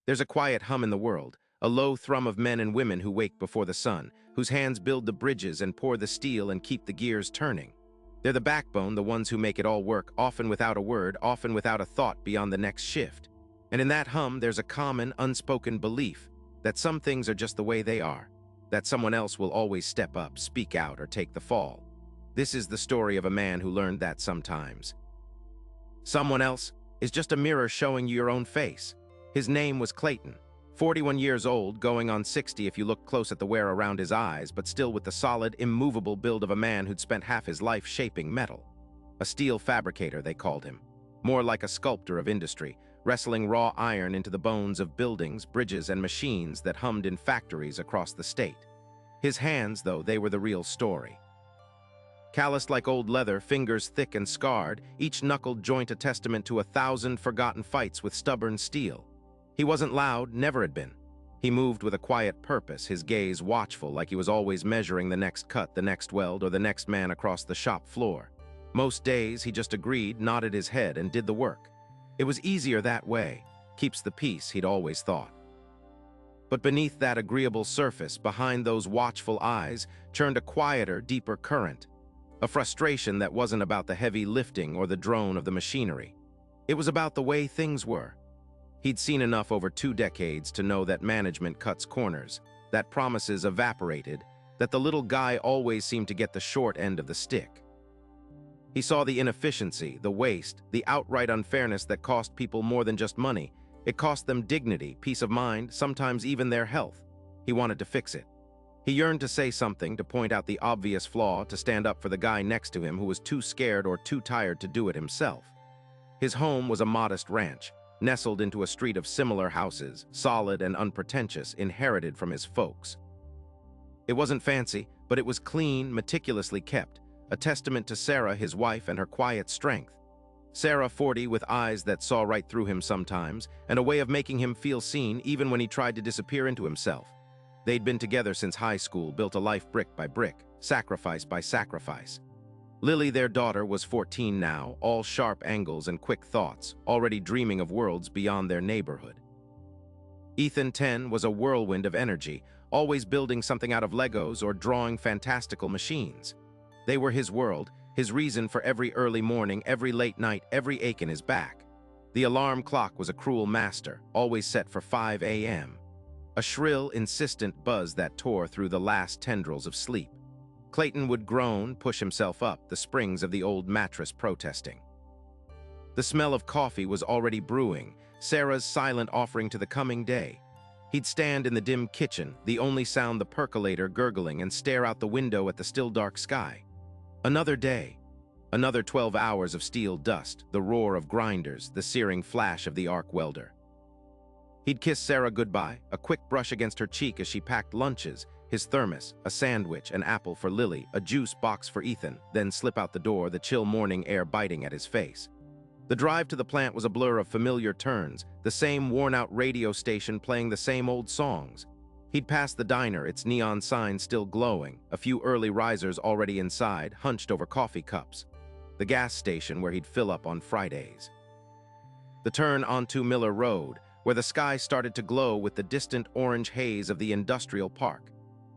There's a quiet hum in the world, a low thrum of men and women who wake before the sun, whose hands build the bridges and pour the steel and keep the gears turning. They're the backbone, the ones who make it all work, often without a word, often without a thought beyond the next shift. And in that hum, there's a common, unspoken belief that some things are just the way they are, that someone else will always step up, speak out, or take the fall. This is the story of a man who learned that sometimes someone else is just a mirror showing you your own face. His name was Clayton, 41 years old, going on 60 if you look close at the wear around his eyes, but still with the solid, immovable build of a man who'd spent half his life shaping metal. A steel fabricator, they called him. More like a sculptor of industry, wrestling raw iron into the bones of buildings, bridges, and machines that hummed in factories across the state. His hands, though, they were the real story. Calloused like old leather, fingers thick and scarred, each knuckled joint a testament to 1,000 forgotten fights with stubborn steel. He wasn't loud, never had been. He moved with a quiet purpose, his gaze watchful, like he was always measuring the next cut, the next weld, or the next man across the shop floor. Most days, he just agreed, nodded his head, and did the work. It was easier that way. Keeps the peace, he'd always thought. But beneath that agreeable surface, behind those watchful eyes, churned a quieter, deeper current. A frustration that wasn't about the heavy lifting or the drone of the machinery. It was about the way things were. He'd seen enough over 2 decades to know that management cuts corners, that promises evaporated, that the little guy always seemed to get the short end of the stick. He saw the inefficiency, the waste, the outright unfairness that cost people more than just money. It cost them dignity, peace of mind, sometimes even their health. He wanted to fix it. He yearned to say something, to point out the obvious flaw, to stand up for the guy next to him who was too scared or too tired to do it himself. His home was a modest ranch, nestled into a street of similar houses, solid and unpretentious, inherited from his folks. It wasn't fancy, but it was clean, meticulously kept, a testament to Sarah, his wife, and her quiet strength. Sarah, 40, with eyes that saw right through him sometimes, and a way of making him feel seen even when he tried to disappear into himself. They'd been together since high school, built a life brick by brick, sacrifice by sacrifice. Lily, their daughter, was 14 now, all sharp angles and quick thoughts, already dreaming of worlds beyond their neighborhood. Ethan, 10, was a whirlwind of energy, always building something out of Legos or drawing fantastical machines. They were his world, his reason for every early morning, every late night, every ache in his back. The alarm clock was a cruel master, always set for 5 a.m. A shrill, insistent buzz that tore through the last tendrils of sleep. Clayton would groan, push himself up, the springs of the old mattress protesting. The smell of coffee was already brewing, Sarah's silent offering to the coming day. He'd stand in the dim kitchen, the only sound the percolator gurgling, and stare out the window at the still dark sky. Another day. Another 12 hours of steel dust, the roar of grinders, the searing flash of the arc welder. He'd kiss Sarah goodbye, a quick brush against her cheek as she packed lunches, his thermos, a sandwich, an apple for Lily, a juice box for Ethan, then slip out the door, the chill morning air biting at his face. The drive to the plant was a blur of familiar turns, the same worn-out radio station playing the same old songs. He'd pass the diner, its neon sign still glowing, a few early risers already inside, hunched over coffee cups. The gas station where he'd fill up on Fridays. The turn onto Miller Road, where the sky started to glow with the distant orange haze of the industrial park.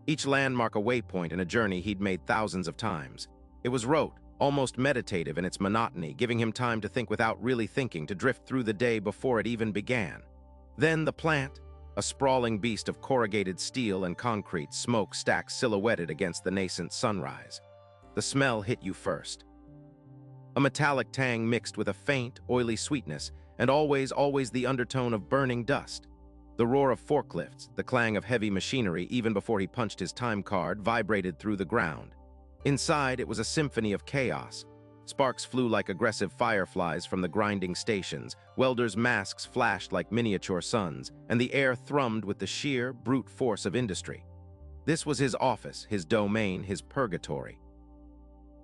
Each landmark a waypoint in a journey he'd made thousands of times. It was rote, almost meditative in its monotony, giving him time to think without really thinking, to drift through the day before it even began. Then the plant, a sprawling beast of corrugated steel and concrete, smoke stacked silhouetted against the nascent sunrise. The smell hit you first. A metallic tang mixed with a faint, oily sweetness, and always the undertone of burning dust. The roar of forklifts, the clang of heavy machinery even before he punched his time card, vibrated through the ground. Inside, it was a symphony of chaos. Sparks flew like aggressive fireflies from the grinding stations, welders' masks flashed like miniature suns, and the air thrummed with the sheer, brute force of industry. This was his office, his domain, his purgatory.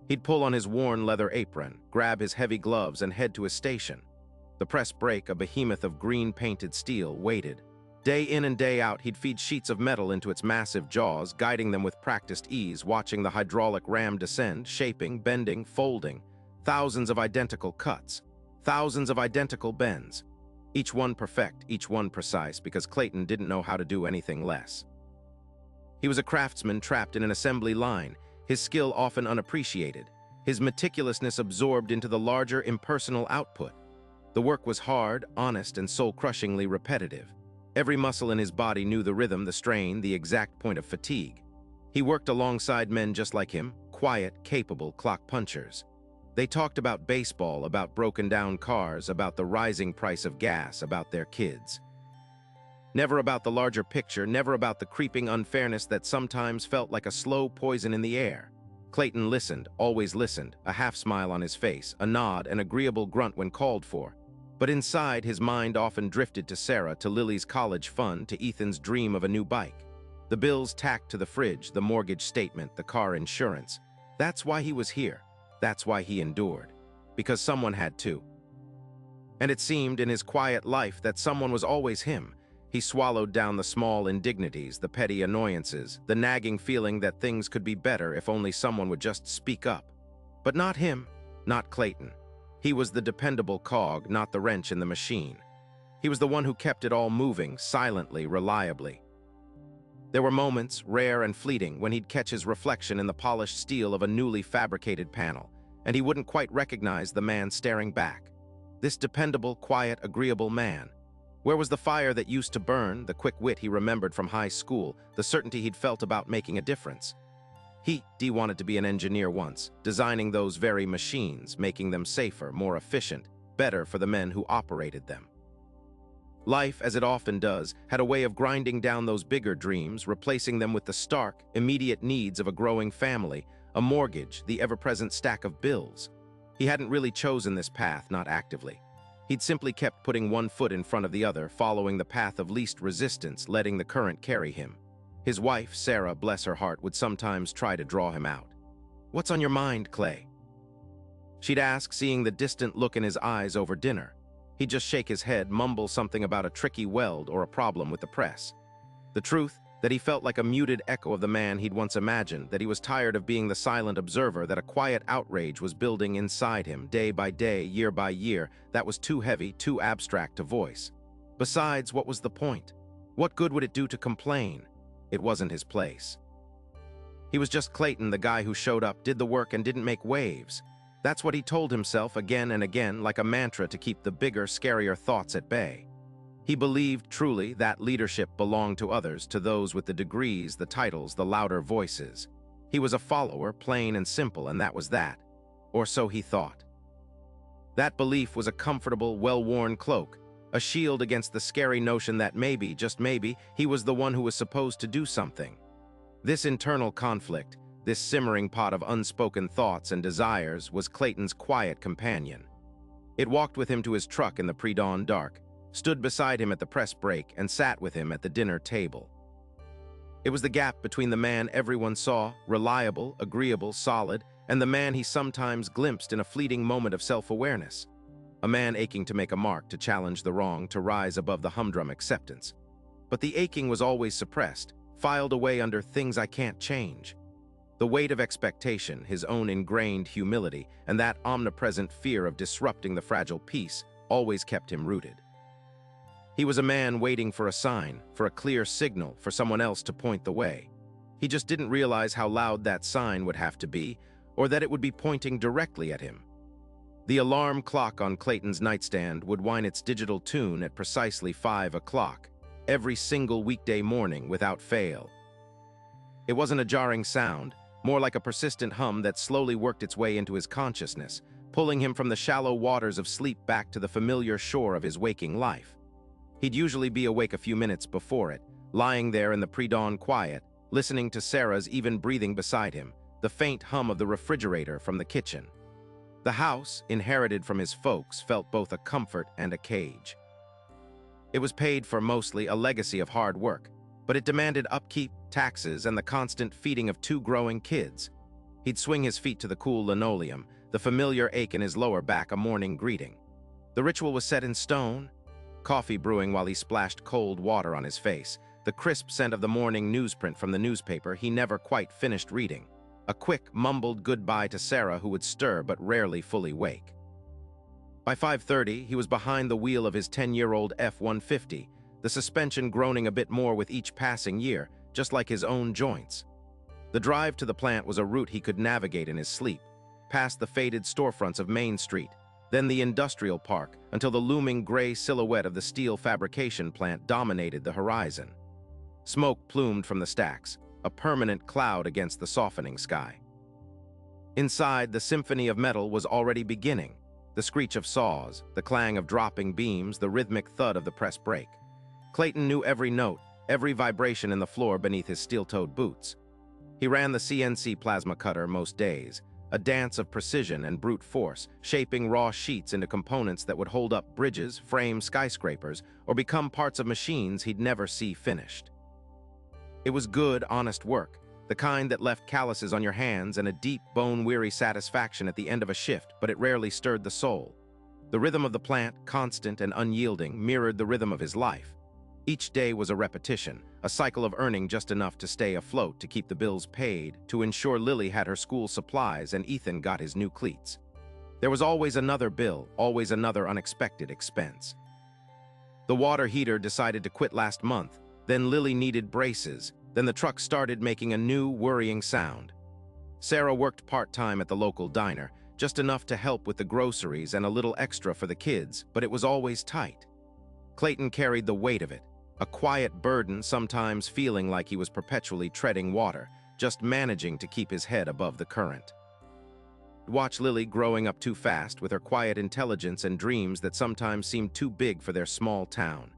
He'd pull on his worn leather apron, grab his heavy gloves, and head to his station. The press brake, a behemoth of green-painted steel, waited. Day in and day out, he'd feed sheets of metal into its massive jaws, guiding them with practiced ease, watching the hydraulic ram descend, shaping, bending, folding. Thousands of identical cuts, thousands of identical bends. Each one perfect, each one precise, because Clayton didn't know how to do anything less. He was a craftsman trapped in an assembly line, his skill often unappreciated, his meticulousness absorbed into the larger impersonal output. The work was hard, honest, and soul-crushingly repetitive. Every muscle in his body knew the rhythm, the strain, the exact point of fatigue. He worked alongside men just like him, quiet, capable clock punchers. They talked about baseball, about broken-down cars, about the rising price of gas, about their kids. Never about the larger picture, never about the creeping unfairness that sometimes felt like a slow poison in the air. Clayton listened, always listened, a half-smile on his face, a nod, an agreeable grunt when called for. But inside, his mind often drifted to Sarah, to Lily's college fund, to Ethan's dream of a new bike. The bills tacked to the fridge, the mortgage statement, the car insurance. That's why he was here. That's why he endured. Because someone had to. And it seemed in his quiet life that someone was always him. He swallowed down the small indignities, the petty annoyances, the nagging feeling that things could be better if only someone would just speak up. But not him, not Clayton. He was the dependable cog, not the wrench in the machine. He was the one who kept it all moving, silently, reliably. There were moments, rare and fleeting, when he'd catch his reflection in the polished steel of a newly fabricated panel, and he wouldn't quite recognize the man staring back. This dependable, quiet, agreeable man. Where was the fire that used to burn, the quick wit he remembered from high school, the certainty he'd felt about making a difference? He wanted to be an engineer once, designing those very machines, making them safer, more efficient, better for the men who operated them. Life, as it often does, had a way of grinding down those bigger dreams, replacing them with the stark, immediate needs of a growing family, a mortgage, the ever-present stack of bills. He hadn't really chosen this path, not actively. He'd simply kept putting one foot in front of the other, following the path of least resistance, letting the current carry him. His wife, Sarah, bless her heart, would sometimes try to draw him out. "What's on your mind, Clay?" She'd ask, seeing the distant look in his eyes over dinner. He'd just shake his head, mumble something about a tricky weld or a problem with the press. The truth, that he felt like a muted echo of the man he'd once imagined, that he was tired of being the silent observer, that a quiet outrage was building inside him, day by day, year by year, that was too heavy, too abstract to voice. Besides, what was the point? What good would it do to complain? It wasn't his place. He was just Clayton, the guy who showed up, did the work, and didn't make waves. That's what he told himself again and again, like a mantra to keep the bigger, scarier thoughts at bay. He believed truly that leadership belonged to others, to those with the degrees, the titles, the louder voices. He was a follower, plain and simple, and that was that. Or so he thought. That belief was a comfortable, well-worn cloak, a shield against the scary notion that maybe, just maybe, he was the one who was supposed to do something. This internal conflict, this simmering pot of unspoken thoughts and desires, was Clayton's quiet companion. It walked with him to his truck in the pre-dawn dark, stood beside him at the press break, and sat with him at the dinner table. It was the gap between the man everyone saw, reliable, agreeable, solid, and the man he sometimes glimpsed in a fleeting moment of self-awareness. A man aching to make a mark, to challenge the wrong, to rise above the humdrum acceptance. But the aching was always suppressed, filed away under things I can't change. The weight of expectation, his own ingrained humility, and that omnipresent fear of disrupting the fragile peace always kept him rooted. He was a man waiting for a sign, for a clear signal, for someone else to point the way. He just didn't realize how loud that sign would have to be, or that it would be pointing directly at him. The alarm clock on Clayton's nightstand would whine its digital tune at precisely 5 o'clock, every single weekday morning without fail. It wasn't a jarring sound, more like a persistent hum that slowly worked its way into his consciousness, pulling him from the shallow waters of sleep back to the familiar shore of his waking life. He'd usually be awake a few minutes before it, lying there in the pre-dawn quiet, listening to Sarah's even breathing beside him, the faint hum of the refrigerator from the kitchen. The house, inherited from his folks, felt both a comfort and a cage. It was paid for mostly a legacy of hard work, but it demanded upkeep, taxes, and the constant feeding of 2 growing kids. He'd swing his feet to the cool linoleum, the familiar ache in his lower back a morning greeting. The ritual was set in stone, coffee brewing while he splashed cold water on his face, the crisp scent of the morning newsprint from the newspaper he never quite finished reading, a quick, mumbled goodbye to Sarah who would stir but rarely fully wake. By 5:30, he was behind the wheel of his 10-year-old F-150, the suspension groaning a bit more with each passing year, just like his own joints. The drive to the plant was a route he could navigate in his sleep, past the faded storefronts of Main Street, then the industrial park, until the looming gray silhouette of the steel fabrication plant dominated the horizon. Smoke plumed from the stacks, a permanent cloud against the softening sky. Inside, the symphony of metal was already beginning. The screech of saws, the clang of dropping beams, the rhythmic thud of the press brake. Clayton knew every note, every vibration in the floor beneath his steel-toed boots. He ran the CNC plasma cutter most days, a dance of precision and brute force, shaping raw sheets into components that would hold up bridges, frame skyscrapers, or become parts of machines he'd never see finished. It was good, honest work, the kind that left calluses on your hands and a deep, bone-weary satisfaction at the end of a shift, but it rarely stirred the soul. The rhythm of the plant, constant and unyielding, mirrored the rhythm of his life. Each day was a repetition, a cycle of earning just enough to stay afloat, to keep the bills paid, to ensure Lily had her school supplies and Ethan got his new cleats. There was always another bill, always another unexpected expense. The water heater decided to quit last month, then Lily needed braces, then the truck started making a new, worrying sound. Sarah worked part-time at the local diner, just enough to help with the groceries and a little extra for the kids, but it was always tight. Clayton carried the weight of it, a quiet burden, sometimes feeling like he was perpetually treading water, just managing to keep his head above the current. Watch Lily growing up too fast with her quiet intelligence and dreams that sometimes seemed too big for their small town.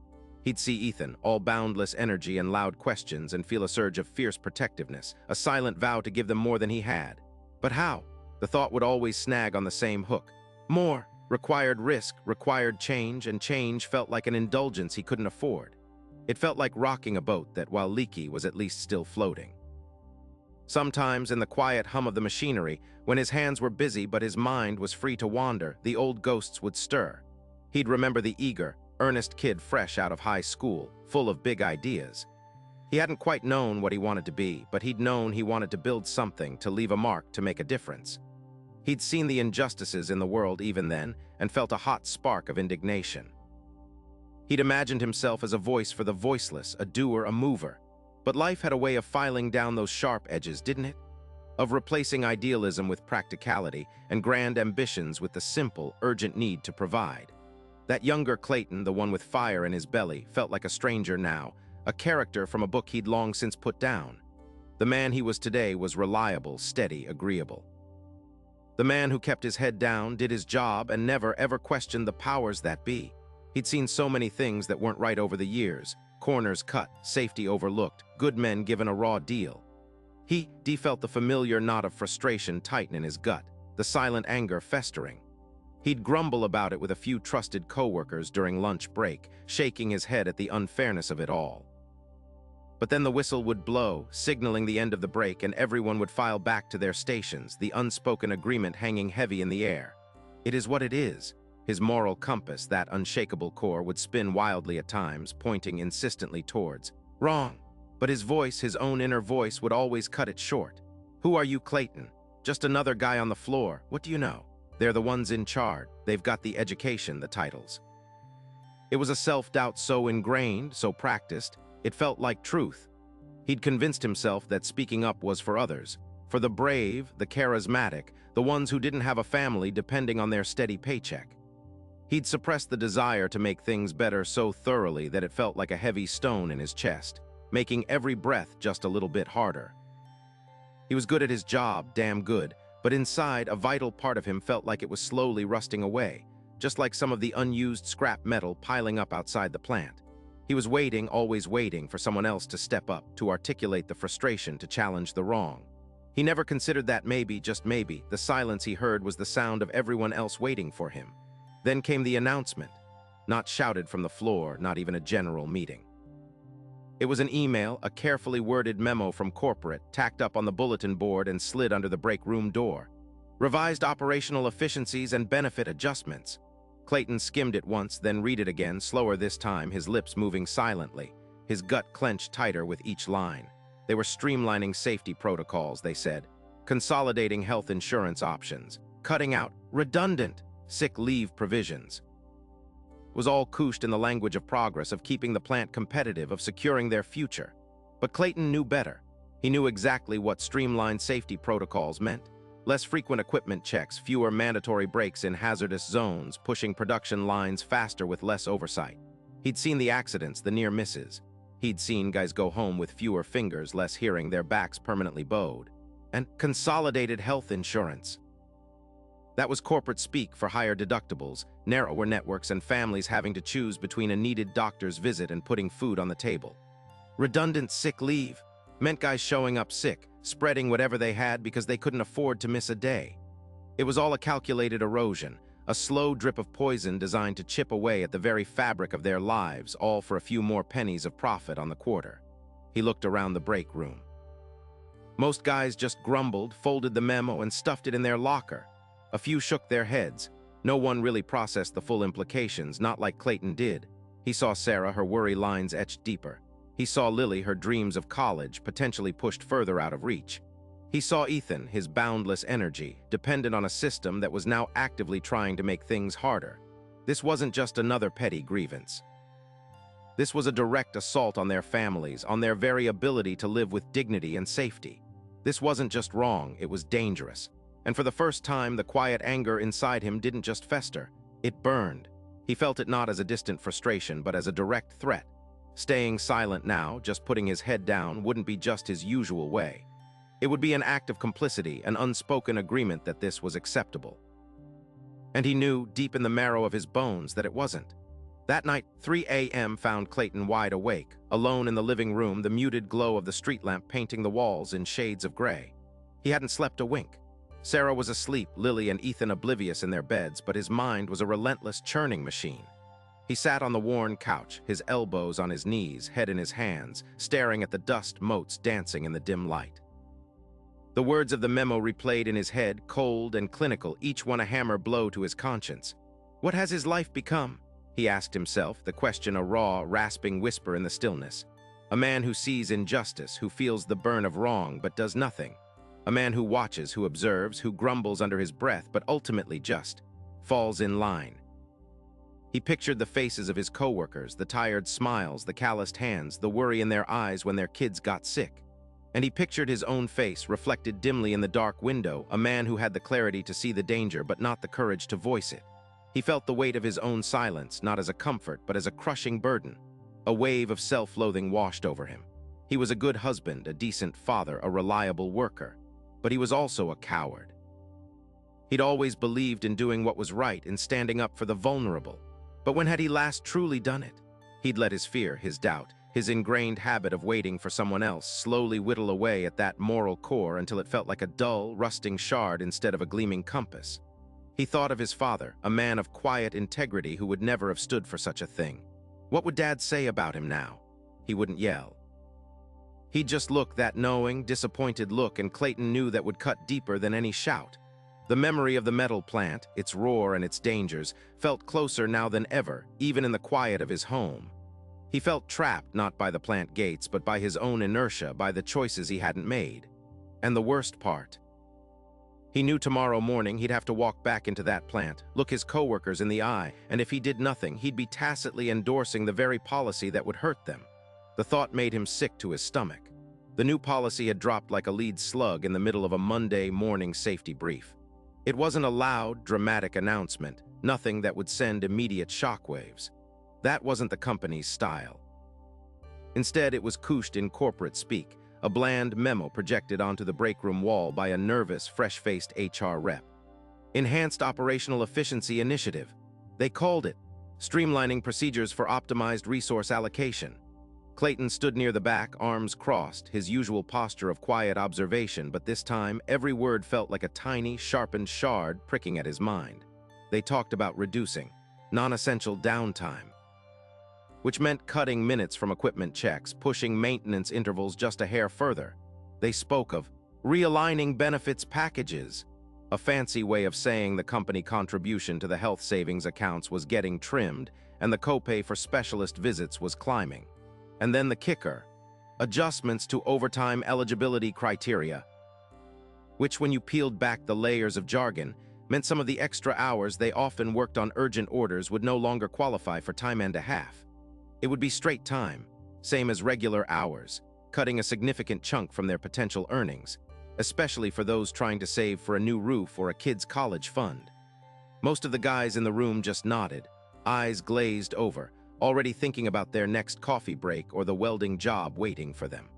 He'd see Ethan, all boundless energy and loud questions, and feel a surge of fierce protectiveness, a silent vow to give them more than he had. But how? The thought would always snag on the same hook. More required risk, required change, and change felt like an indulgence he couldn't afford. It felt like rocking a boat that, while leaky, was at least still floating. Sometimes, in the quiet hum of the machinery, when his hands were busy but his mind was free to wander, the old ghosts would stir. He'd remember the eager, earnest kid fresh out of high school, full of big ideas. He hadn't quite known what he wanted to be, but he'd known he wanted to build something, to leave a mark, to make a difference. He'd seen the injustices in the world even then, and felt a hot spark of indignation. He'd imagined himself as a voice for the voiceless, a doer, a mover. But life had a way of filing down those sharp edges, didn't it? Of replacing idealism with practicality and grand ambitions with the simple, urgent need to provide. That younger Clayton, the one with fire in his belly, felt like a stranger now, a character from a book he'd long since put down. The man he was today was reliable, steady, agreeable. The man who kept his head down, did his job, and never ever questioned the powers that be. He'd seen so many things that weren't right over the years. Corners cut, safety overlooked, good men given a raw deal. He felt the familiar knot of frustration tighten in his gut, the silent anger festering. He'd grumble about it with a few trusted coworkers during lunch break, shaking his head at the unfairness of it all. But then the whistle would blow, signaling the end of the break, and everyone would file back to their stations, the unspoken agreement hanging heavy in the air. It is what it is. His moral compass, that unshakable core, would spin wildly at times, pointing insistently towards wrong. But his voice, his own inner voice, would always cut it short. Who are you, Clayton? Just another guy on the floor. What do you know? They're the ones in charge. They've got the education, the titles. It was a self-doubt so ingrained, so practiced, it felt like truth. He'd convinced himself that speaking up was for others, for the brave, the charismatic, the ones who didn't have a family depending on their steady paycheck. He'd suppressed the desire to make things better so thoroughly that it felt like a heavy stone in his chest, making every breath just a little bit harder. He was good at his job, damn good, but inside, a vital part of him felt like it was slowly rusting away, just like some of the unused scrap metal piling up outside the plant. He was waiting, always waiting, for someone else to step up, to articulate the frustration, to challenge the wrong. He never considered that maybe, just maybe, the silence he heard was the sound of everyone else waiting for him. Then came the announcement, not shouted from the floor, not even a general meeting. It was an email, a carefully worded memo from corporate, tacked up on the bulletin board and slid under the break room door. Revised operational efficiencies and benefit adjustments. Clayton skimmed it once, then read it again, slower this time, his lips moving silently, his gut clenched tighter with each line. They were streamlining safety protocols, they said, consolidating health insurance options, cutting out redundant, sick leave provisions. It was all couched in the language of progress, of keeping the plant competitive, of securing their future. But Clayton knew better. He knew exactly what streamlined safety protocols meant. Less frequent equipment checks, fewer mandatory breaks in hazardous zones, pushing production lines faster with less oversight. He'd seen the accidents, the near misses. He'd seen guys go home with fewer fingers, less hearing, their backs permanently bowed. And consolidated health insurance. That was corporate speak for higher deductibles, narrower networks, and families having to choose between a needed doctor's visit and putting food on the table. Redundant sick leave meant guys showing up sick, spreading whatever they had because they couldn't afford to miss a day. It was all a calculated erosion, a slow drip of poison designed to chip away at the very fabric of their lives, all for a few more pennies of profit on the quarter. He looked around the break room. Most guys just grumbled, folded the memo, and stuffed it in their locker. A few shook their heads. No one really processed the full implications, not like Clayton did. He saw Sarah, her worry lines etched deeper. He saw Lily, her dreams of college, potentially pushed further out of reach. He saw Ethan, his boundless energy, dependent on a system that was now actively trying to make things harder. This wasn't just another petty grievance. This was a direct assault on their families, on their very ability to live with dignity and safety. This wasn't just wrong, it was dangerous. And for the first time, the quiet anger inside him didn't just fester, it burned. He felt it not as a distant frustration, but as a direct threat. Staying silent now, just putting his head down, wouldn't be just his usual way. It would be an act of complicity, an unspoken agreement that this was acceptable. And he knew, deep in the marrow of his bones, that it wasn't. That night, 3 a.m. found Clayton wide awake, alone in the living room, the muted glow of the street lamp painting the walls in shades of gray. He hadn't slept a wink. Sarah was asleep, Lily and Ethan oblivious in their beds, but his mind was a relentless churning machine. He sat on the worn couch, his elbows on his knees, head in his hands, staring at the dust motes dancing in the dim light. The words of the memo replayed in his head, cold and clinical, each one a hammer blow to his conscience. What has his life become? He asked himself, the question a raw, rasping whisper in the stillness. A man who sees injustice, who feels the burn of wrong but does nothing. A man who watches, who observes, who grumbles under his breath but ultimately just falls in line. He pictured the faces of his coworkers, the tired smiles, the calloused hands, the worry in their eyes when their kids got sick. And he pictured his own face reflected dimly in the dark window, a man who had the clarity to see the danger but not the courage to voice it. He felt the weight of his own silence, not as a comfort but as a crushing burden. A wave of self-loathing washed over him. He was a good husband, a decent father, a reliable worker. But he was also a coward. He'd always believed in doing what was right, in standing up for the vulnerable. But when had he last truly done it? He'd let his fear, his doubt, his ingrained habit of waiting for someone else slowly whittle away at that moral core until it felt like a dull, rusting shard instead of a gleaming compass. He thought of his father, a man of quiet integrity who would never have stood for such a thing. What would Dad say about him now? He wouldn't yell. He'd just look, that knowing, disappointed look, and Clayton knew that would cut deeper than any shout. The memory of the metal plant, its roar and its dangers, felt closer now than ever, even in the quiet of his home. He felt trapped not by the plant gates, but by his own inertia, by the choices he hadn't made. And the worst part, he knew tomorrow morning he'd have to walk back into that plant, look his coworkers in the eye, and if he did nothing, he'd be tacitly endorsing the very policy that would hurt them. The thought made him sick to his stomach. The new policy had dropped like a lead slug in the middle of a Monday morning safety brief. It wasn't a loud, dramatic announcement, nothing that would send immediate shockwaves. That wasn't the company's style. Instead, it was couched in corporate speak, a bland memo projected onto the breakroom wall by a nervous, fresh-faced HR rep. Enhanced Operational Efficiency Initiative. They called it, streamlining procedures for optimized resource allocation. Clayton stood near the back, arms crossed, his usual posture of quiet observation, but this time, every word felt like a tiny, sharpened shard pricking at his mind. They talked about reducing non-essential downtime, which meant cutting minutes from equipment checks, pushing maintenance intervals just a hair further. They spoke of realigning benefits packages, a fancy way of saying the company contribution to the health savings accounts was getting trimmed and the copay for specialist visits was climbing. And then the kicker, adjustments to overtime eligibility criteria, which when you peeled back the layers of jargon, meant some of the extra hours they often worked on urgent orders would no longer qualify for time and a half. It would be straight time, same as regular hours, cutting a significant chunk from their potential earnings, especially for those trying to save for a new roof or a kid's college fund. Most of the guys in the room just nodded, eyes glazed over, already thinking about their next coffee break or the welding job waiting for them.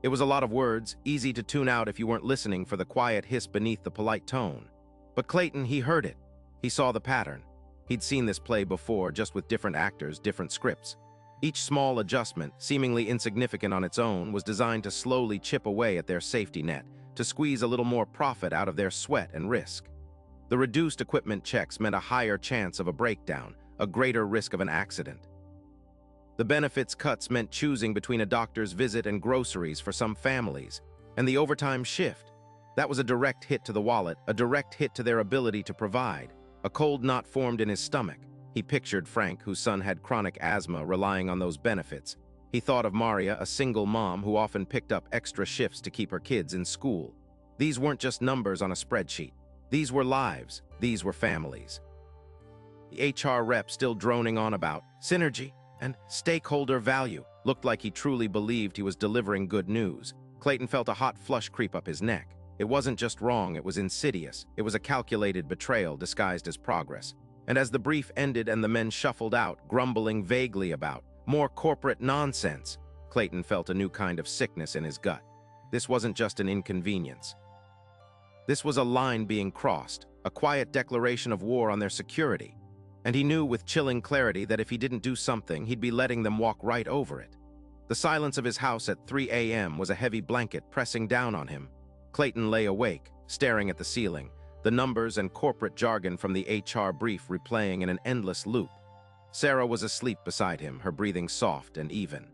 It was a lot of words, easy to tune out if you weren't listening for the quiet hiss beneath the polite tone. But Clayton, he heard it. He saw the pattern. He'd seen this play before, just with different actors, different scripts. Each small adjustment, seemingly insignificant on its own, was designed to slowly chip away at their safety net, to squeeze a little more profit out of their sweat and risk. The reduced equipment checks meant a higher chance of a breakdown, a greater risk of an accident. The benefits cuts meant choosing between a doctor's visit and groceries for some families, and the overtime shift. That was a direct hit to the wallet, a direct hit to their ability to provide. A cold knot formed in his stomach. He pictured Frank, whose son had chronic asthma, relying on those benefits. He thought of Maria, a single mom who often picked up extra shifts to keep her kids in school. These weren't just numbers on a spreadsheet. These were lives. These were families. The HR rep, still droning on about synergy and stakeholder value, looked like he truly believed he was delivering good news. Clayton felt a hot flush creep up his neck. It wasn't just wrong, it was insidious. It was a calculated betrayal disguised as progress. And as the brief ended and the men shuffled out, grumbling vaguely about more corporate nonsense, Clayton felt a new kind of sickness in his gut. This wasn't just an inconvenience. This was a line being crossed, a quiet declaration of war on their security. And he knew with chilling clarity that if he didn't do something, he'd be letting them walk right over it. The silence of his house at 3 a.m. was a heavy blanket pressing down on him. Clayton lay awake, staring at the ceiling, the numbers and corporate jargon from the HR brief replaying in an endless loop. Sarah was asleep beside him, her breathing soft and even.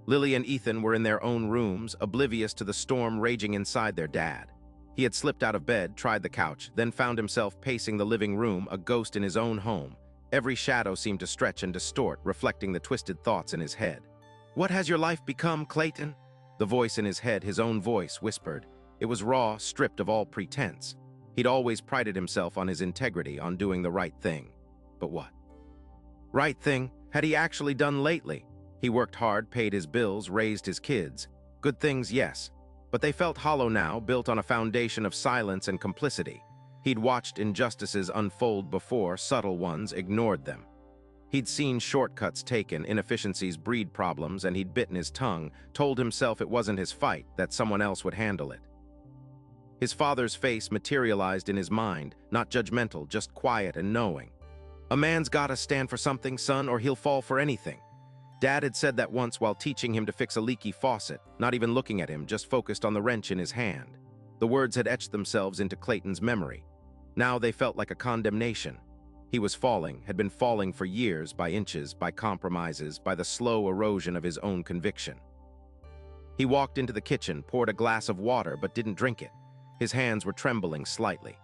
Lily and Ethan were in their own rooms, oblivious to the storm raging inside their dad. He had slipped out of bed, tried the couch, then found himself pacing the living room, a ghost in his own home. Every shadow seemed to stretch and distort, reflecting the twisted thoughts in his head. "What has your life become, Clayton?" The voice in his head, his own voice, whispered. It was raw, stripped of all pretense. He'd always prided himself on his integrity, on doing the right thing. But what? Right thing had he actually done lately? He worked hard, paid his bills, raised his kids. Good things, yes. But they felt hollow now, built on a foundation of silence and complicity. He'd watched injustices unfold before, subtle ones, ignored them. He'd seen shortcuts taken, inefficiencies breed problems, and he'd bitten his tongue, told himself it wasn't his fight, that someone else would handle it. His father's face materialized in his mind, not judgmental, just quiet and knowing. "A man's gotta stand for something, son, or he'll fall for anything." Dad had said that once while teaching him to fix a leaky faucet, not even looking at him, just focused on the wrench in his hand. The words had etched themselves into Clayton's memory. Now they felt like a condemnation. He was falling, had been falling for years, by inches, by compromises, by the slow erosion of his own conviction. He walked into the kitchen, poured a glass of water, but didn't drink it. His hands were trembling slightly.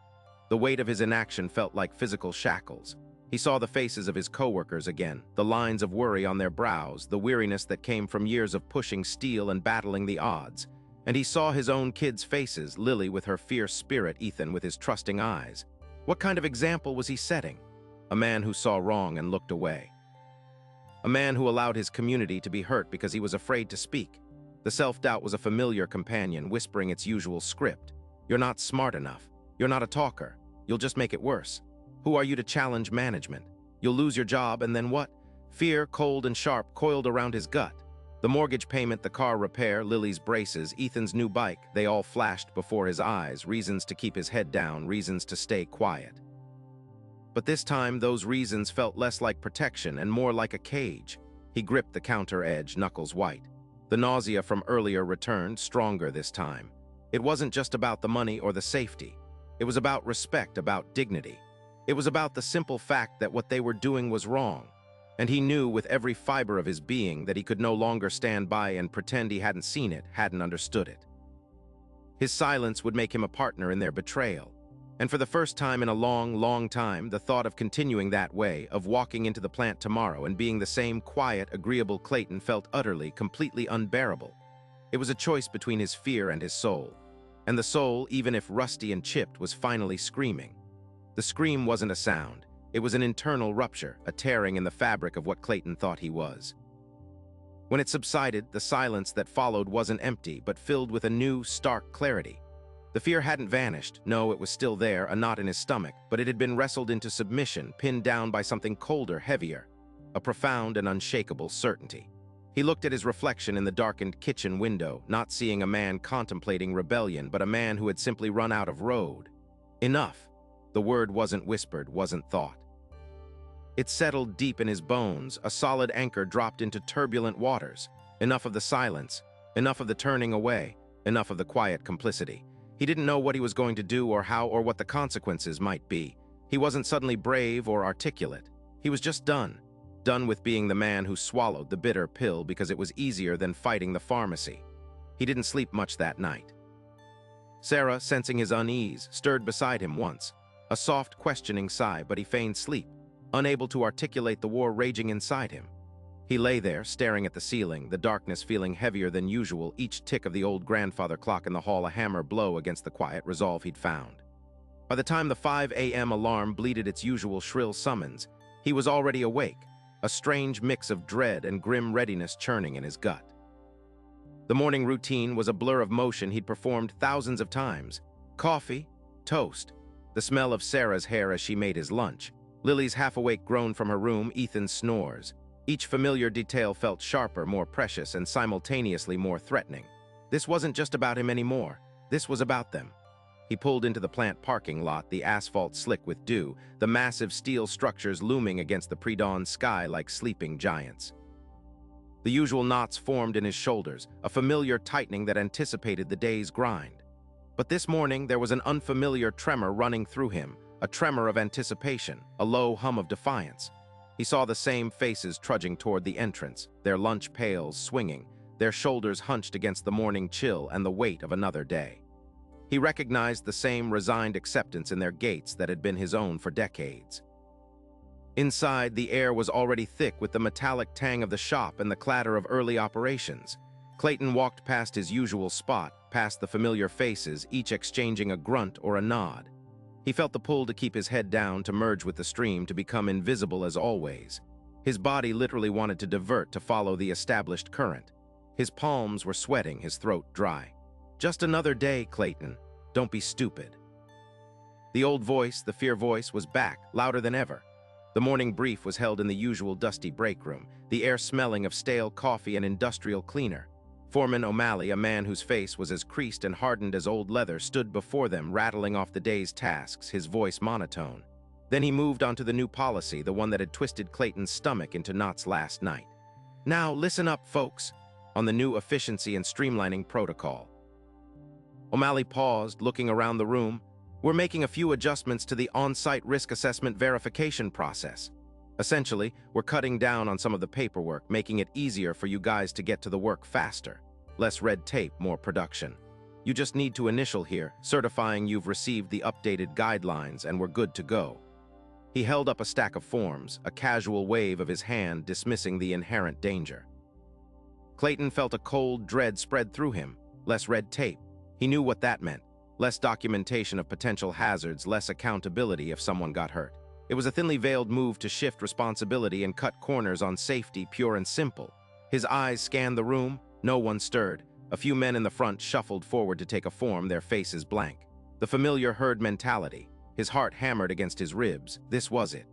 The weight of his inaction felt like physical shackles. He saw the faces of his coworkers again, the lines of worry on their brows, the weariness that came from years of pushing steel and battling the odds. And he saw his own kids' faces, Lily with her fierce spirit, Ethan with his trusting eyes. What kind of example was he setting? A man who saw wrong and looked away. A man who allowed his community to be hurt because he was afraid to speak. The self-doubt was a familiar companion, whispering its usual script. "You're not smart enough. You're not a talker. You'll just make it worse. Who are you to challenge management? You'll lose your job, and then what?" Fear, cold and sharp, coiled around his gut. The mortgage payment, the car repair, Lily's braces, Ethan's new bike, they all flashed before his eyes, reasons to keep his head down, reasons to stay quiet. But this time, those reasons felt less like protection and more like a cage. He gripped the counter edge, knuckles white. The nausea from earlier returned, stronger this time. It wasn't just about the money or the safety. It was about respect, about dignity. It was about the simple fact that what they were doing was wrong. And he knew with every fiber of his being that he could no longer stand by and pretend he hadn't seen it, hadn't understood it. His silence would make him a partner in their betrayal. And for the first time in a long, long time, the thought of continuing that way, of walking into the plant tomorrow and being the same quiet, agreeable Clayton felt utterly, completely unbearable. It was a choice between his fear and his soul. and the soul, even if rusty and chipped, was finally screaming. The scream wasn't a sound. It was an internal rupture, a tearing in the fabric of what Clayton thought he was. When it subsided, the silence that followed wasn't empty, but filled with a new, stark clarity. The fear hadn't vanished. No, it was still there, a knot in his stomach, but it had been wrestled into submission, pinned down by something colder, heavier, a profound and unshakable certainty. He looked at his reflection in the darkened kitchen window, not seeing a man contemplating rebellion, but a man who had simply run out of road. Enough. The word wasn't whispered, wasn't thought. It settled deep in his bones, a solid anchor dropped into turbulent waters. Enough of the silence, enough of the turning away, enough of the quiet complicity. He didn't know what he was going to do or how or what the consequences might be. He wasn't suddenly brave or articulate. He was just done. Done with being the man who swallowed the bitter pill because it was easier than fighting the pharmacy. He didn't sleep much that night. Sarah, sensing his unease, stirred beside him once. A soft, questioning sigh, but he feigned sleep, unable to articulate the war raging inside him. He lay there, staring at the ceiling, the darkness feeling heavier than usual, each tick of the old grandfather clock in the hall a hammer blow against the quiet resolve he'd found. By the time the 5 a.m. alarm bleated its usual shrill summons, he was already awake, a strange mix of dread and grim readiness churning in his gut. The morning routine was a blur of motion he'd performed thousands of times. Coffee, toast, the smell of Sarah's hair as she made his lunch, Lily's half-awake groan from her room, Ethan's snores. Each familiar detail felt sharper, more precious, and simultaneously more threatening. This wasn't just about him anymore. This was about them. He pulled into the plant parking lot, the asphalt slick with dew, the massive steel structures looming against the pre-dawn sky like sleeping giants. The usual knots formed in his shoulders, a familiar tightening that anticipated the day's grind. But this morning there was an unfamiliar tremor running through him, a tremor of anticipation, a low hum of defiance. He saw the same faces trudging toward the entrance, their lunch pails swinging, their shoulders hunched against the morning chill and the weight of another day. He recognized the same resigned acceptance in their gaits that had been his own for decades. Inside, the air was already thick with the metallic tang of the shop and the clatter of early operations. Clayton walked past his usual spot, past the familiar faces, each exchanging a grunt or a nod. He felt the pull to keep his head down, to merge with the stream, to become invisible as always. His body literally wanted to divert, to follow the established current. His palms were sweating, his throat dry. Just another day, Clayton. Don't be stupid. The old voice, the fear voice, was back, louder than ever. The morning brief was held in the usual dusty break room, the air smelling of stale coffee and industrial cleaner. Foreman O'Malley, a man whose face was as creased and hardened as old leather, stood before them, rattling off the day's tasks, his voice monotone. Then he moved on to the new policy, the one that had twisted Clayton's stomach into knots last night. Now, listen up, folks, on the new efficiency and streamlining protocol. O'Malley paused, looking around the room. We're making a few adjustments to the on-site risk assessment verification process. Essentially, we're cutting down on some of the paperwork, making it easier for you guys to get to the work faster. Less red tape, more production. You just need to initial here, certifying you've received the updated guidelines and we're good to go. He held up a stack of forms, a casual wave of his hand dismissing the inherent danger. Clayton felt a cold dread spread through him. Less red tape. He knew what that meant. Less documentation of potential hazards, less accountability if someone got hurt. It was a thinly veiled move to shift responsibility and cut corners on safety, pure and simple. His eyes scanned the room. No one stirred. A few men in the front shuffled forward to take a form, their faces blank. The familiar herd mentality. His heart hammered against his ribs. This was it.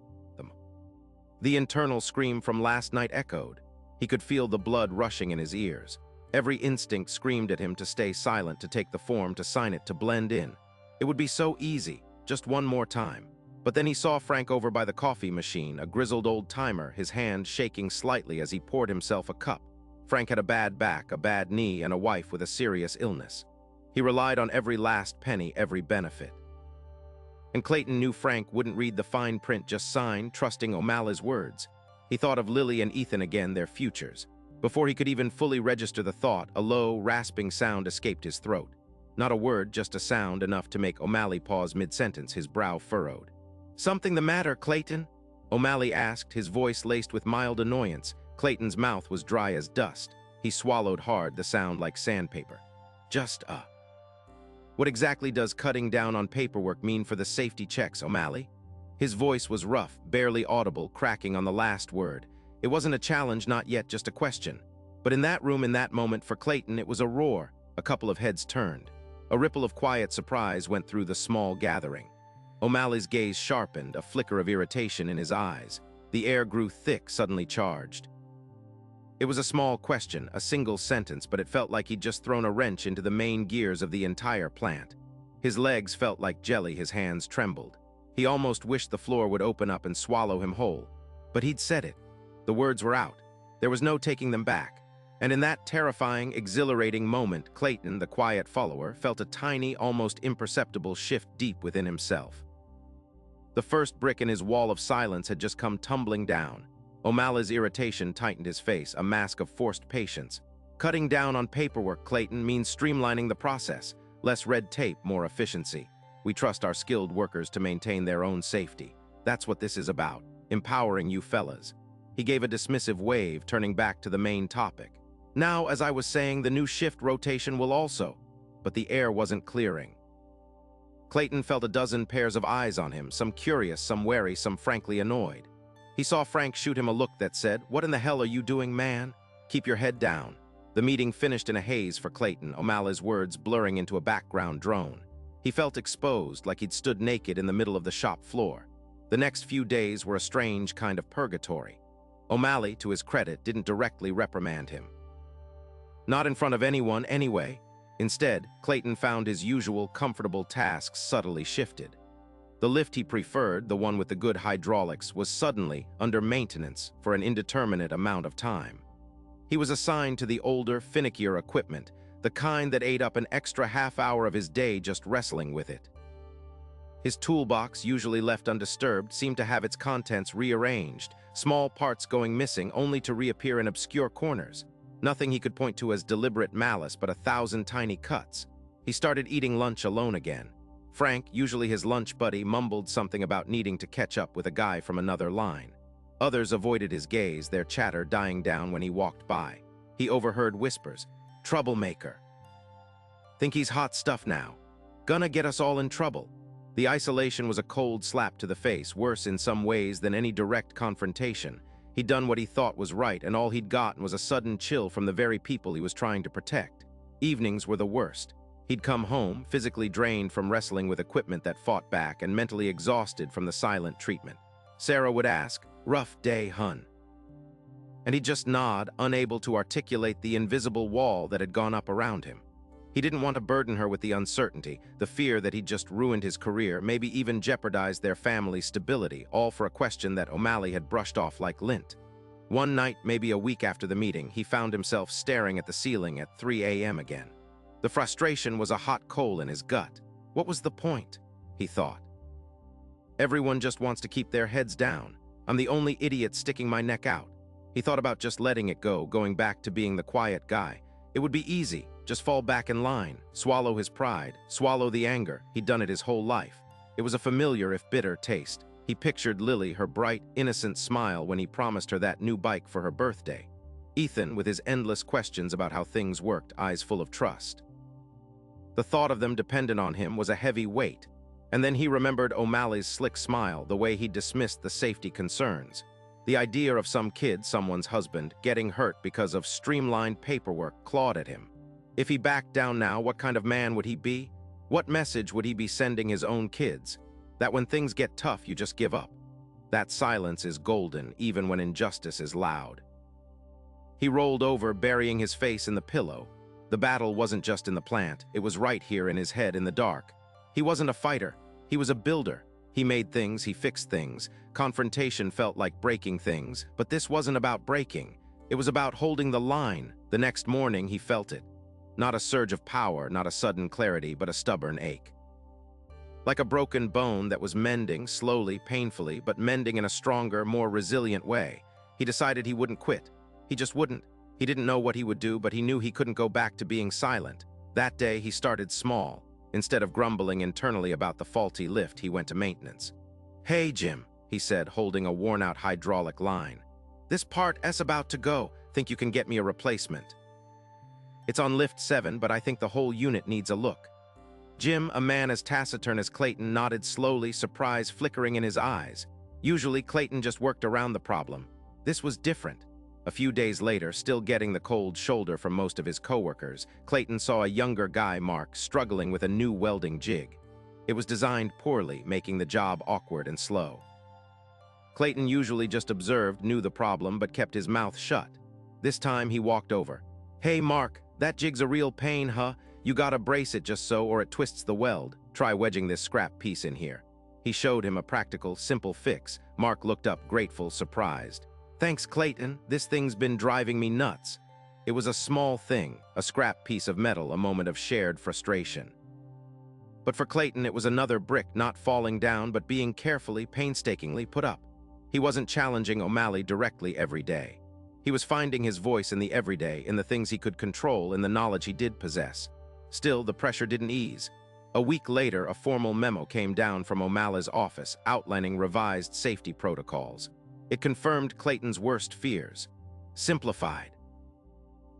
The internal scream from last night echoed. He could feel the blood rushing in his ears. Every instinct screamed at him to stay silent, to take the form, to sign it, to blend in. It would be so easy, just one more time. But then he saw Frank over by the coffee machine, a grizzled old-timer, his hand shaking slightly as he poured himself a cup. Frank had a bad back, a bad knee, and a wife with a serious illness. He relied on every last penny, every benefit. And Clayton knew Frank wouldn't read the fine print, just sign, trusting O'Malley's words. He thought of Lily and Ethan again, their futures. Before he could even fully register the thought, a low, rasping sound escaped his throat. Not a word, just a sound enough to make O'Malley pause mid-sentence, his brow furrowed. "Something the matter, Clayton?" O'Malley asked, his voice laced with mild annoyance. Clayton's mouth was dry as dust. He swallowed hard, the sound like sandpaper. What exactly does cutting down on paperwork mean for the safety checks, O'Malley? His voice was rough, barely audible, cracking on the last word. It wasn't a challenge, not yet, just a question. But in that room, in that moment, for Clayton, it was a roar. A couple of heads turned. A ripple of quiet surprise went through the small gathering. O'Malley's gaze sharpened, a flicker of irritation in his eyes. The air grew thick, suddenly charged. It was a small question, a single sentence, but it felt like he'd just thrown a wrench into the main gears of the entire plant. His legs felt like jelly, his hands trembled. He almost wished the floor would open up and swallow him whole. But he'd said it. The words were out. There was no taking them back. And in that terrifying, exhilarating moment, Clayton, the quiet follower, felt a tiny, almost imperceptible shift deep within himself. The first brick in his wall of silence had just come tumbling down. O'Malley's irritation tightened his face, a mask of forced patience. Cutting down on paperwork, Clayton, means streamlining the process. Less red tape, more efficiency. We trust our skilled workers to maintain their own safety. That's what this is about, empowering you fellas. He gave a dismissive wave, turning back to the main topic. Now, as I was saying, the new shift rotation will also. But the air wasn't clearing. Clayton felt a dozen pairs of eyes on him, some curious, some wary, some frankly annoyed. He saw Frank shoot him a look that said, "What in the hell are you doing, man? Keep your head down." The meeting finished in a haze for Clayton, O'Malley's words blurring into a background drone. He felt exposed, like he'd stood naked in the middle of the shop floor. The next few days were a strange kind of purgatory. O'Malley, to his credit, didn't directly reprimand him. Not in front of anyone, anyway. Instead, Clayton found his usual comfortable tasks subtly shifted. The lift he preferred, the one with the good hydraulics, was suddenly under maintenance for an indeterminate amount of time. He was assigned to the older, finickier equipment, the kind that ate up an extra half hour of his day just wrestling with it. His toolbox, usually left undisturbed, seemed to have its contents rearranged, small parts going missing only to reappear in obscure corners. Nothing he could point to as deliberate malice, but 1,000 tiny cuts. He started eating lunch alone again. Frank, usually his lunch buddy, mumbled something about needing to catch up with a guy from another line. Others avoided his gaze, their chatter dying down when he walked by. He overheard whispers. "Troublemaker. Think he's hot stuff now. Gonna get us all in trouble." The isolation was a cold slap to the face, worse in some ways than any direct confrontation. He'd done what he thought was right, and all he'd gotten was a sudden chill from the very people he was trying to protect. Evenings were the worst. He'd come home, physically drained from wrestling with equipment that fought back and mentally exhausted from the silent treatment. Sarah would ask, "Rough day, hun?" And he'd just nod, unable to articulate the invisible wall that had gone up around him. He didn't want to burden her with the uncertainty, the fear that he'd just ruined his career, maybe even jeopardized their family's stability, all for a question that O'Malley had brushed off like lint. One night, maybe a week after the meeting, he found himself staring at the ceiling at 3 a.m. again. The frustration was a hot coal in his gut. What was the point? He thought. Everyone just wants to keep their heads down. I'm the only idiot sticking my neck out. He thought about just letting it go, going back to being the quiet guy. It would be easy. Just fall back in line, swallow his pride, swallow the anger. He'd done it his whole life. It was a familiar, if bitter, taste. He pictured Lily, her bright, innocent smile when he promised her that new bike for her birthday. Ethan, with his endless questions about how things worked, eyes full of trust. The thought of them dependent on him was a heavy weight. And then he remembered O'Malley's slick smile, the way he dismissed the safety concerns. The idea of some kid, someone's husband, getting hurt because of streamlined paperwork clawed at him. If he backed down now, what kind of man would he be? What message would he be sending his own kids? That when things get tough, you just give up. That silence is golden, even when injustice is loud. He rolled over, burying his face in the pillow. The battle wasn't just in the plant, it was right here in his head in the dark. He wasn't a fighter, he was a builder. He made things, he fixed things. Confrontation felt like breaking things, but this wasn't about breaking. It was about holding the line. The next morning, he felt it. Not a surge of power, not a sudden clarity, but a stubborn ache. Like a broken bone that was mending, slowly, painfully, but mending in a stronger, more resilient way. He decided he wouldn't quit. He just wouldn't. He didn't know what he would do, but he knew he couldn't go back to being silent. That day, he started small. Instead of grumbling internally about the faulty lift, he went to maintenance. "Hey, Jim," he said, holding a worn-out hydraulic line. "This part is about to go. Think you can get me a replacement? It's on lift 7, but I think the whole unit needs a look." Jim, a man as taciturn as Clayton, nodded slowly, surprise flickering in his eyes. Usually, Clayton just worked around the problem. This was different. A few days later, still getting the cold shoulder from most of his coworkers, Clayton saw a younger guy, Mark, struggling with a new welding jig. It was designed poorly, making the job awkward and slow. Clayton usually just observed, knew the problem, but kept his mouth shut. This time, he walked over. "Hey, Mark, that jig's a real pain, huh? You gotta brace it just so, or it twists the weld. Try wedging this scrap piece in here." He showed him a practical, simple fix. Mark looked up, grateful, surprised. "Thanks, Clayton. This thing's been driving me nuts." It was a small thing, a scrap piece of metal, a moment of shared frustration. But for Clayton, it was another brick not falling down, but being carefully, painstakingly put up. He wasn't challenging O'Malley directly every day. He was finding his voice in the everyday, in the things he could control, in the knowledge he did possess. Still, the pressure didn't ease. A week later, a formal memo came down from O'Malley's office outlining revised safety protocols. It confirmed Clayton's worst fears. Simplified.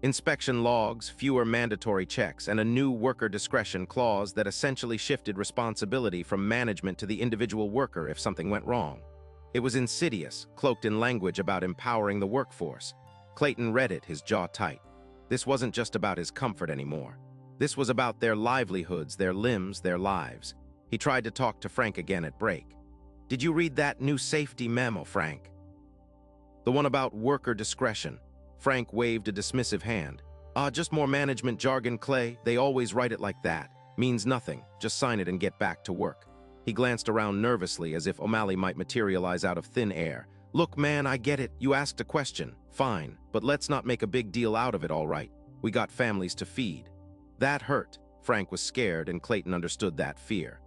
Inspection logs, fewer mandatory checks, and a new worker discretion clause that essentially shifted responsibility from management to the individual worker if something went wrong. It was insidious, cloaked in language about empowering the workforce. Clayton read it, his jaw tight. This wasn't just about his comfort anymore. This was about their livelihoods, their limbs, their lives. He tried to talk to Frank again at break. "Did you read that new safety memo, Frank?" "The one about worker discretion." Frank waved a dismissive hand. Just more management jargon, Clay. They always write it like that. Means nothing. Just sign it and get back to work." He glanced around nervously as if O'Malley might materialize out of thin air. "Look, man, I get it. You asked a question. Fine. But let's not make a big deal out of it, all right? We got families to feed." That hurt. Frank was scared, and Clayton understood that fear.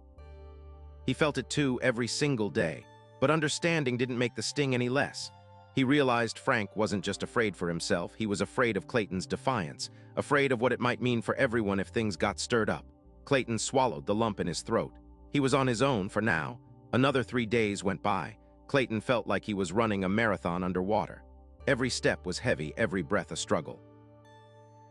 He felt it too every single day, but understanding didn't make the sting any less. He realized Frank wasn't just afraid for himself, he was afraid of Clayton's defiance, afraid of what it might mean for everyone if things got stirred up. Clayton swallowed the lump in his throat. He was on his own for now. Another 3 days went by. Clayton felt like he was running a marathon underwater. Every step was heavy, every breath a struggle.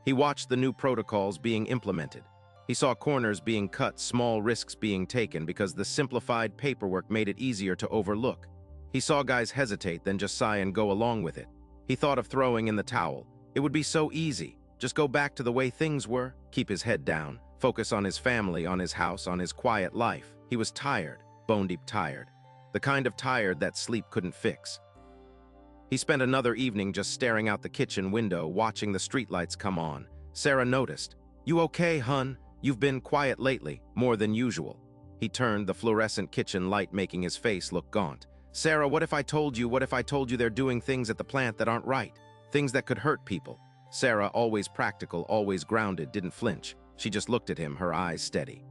He watched the new protocols being implemented. He saw corners being cut, small risks being taken because the simplified paperwork made it easier to overlook. He saw guys hesitate, then just sigh and go along with it. He thought of throwing in the towel. It would be so easy. Just go back to the way things were, keep his head down, focus on his family, on his house, on his quiet life. He was tired, bone-deep tired. The kind of tired that sleep couldn't fix. He spent another evening just staring out the kitchen window, watching the streetlights come on. Sarah noticed. "You okay, hun? You've been quiet lately, more than usual." He turned, the fluorescent kitchen light making his face look gaunt. "Sarah, what if I told you they're doing things at the plant that aren't right? Things that could hurt people?" Sarah, always practical, always grounded, didn't flinch. She just looked at him, her eyes steady.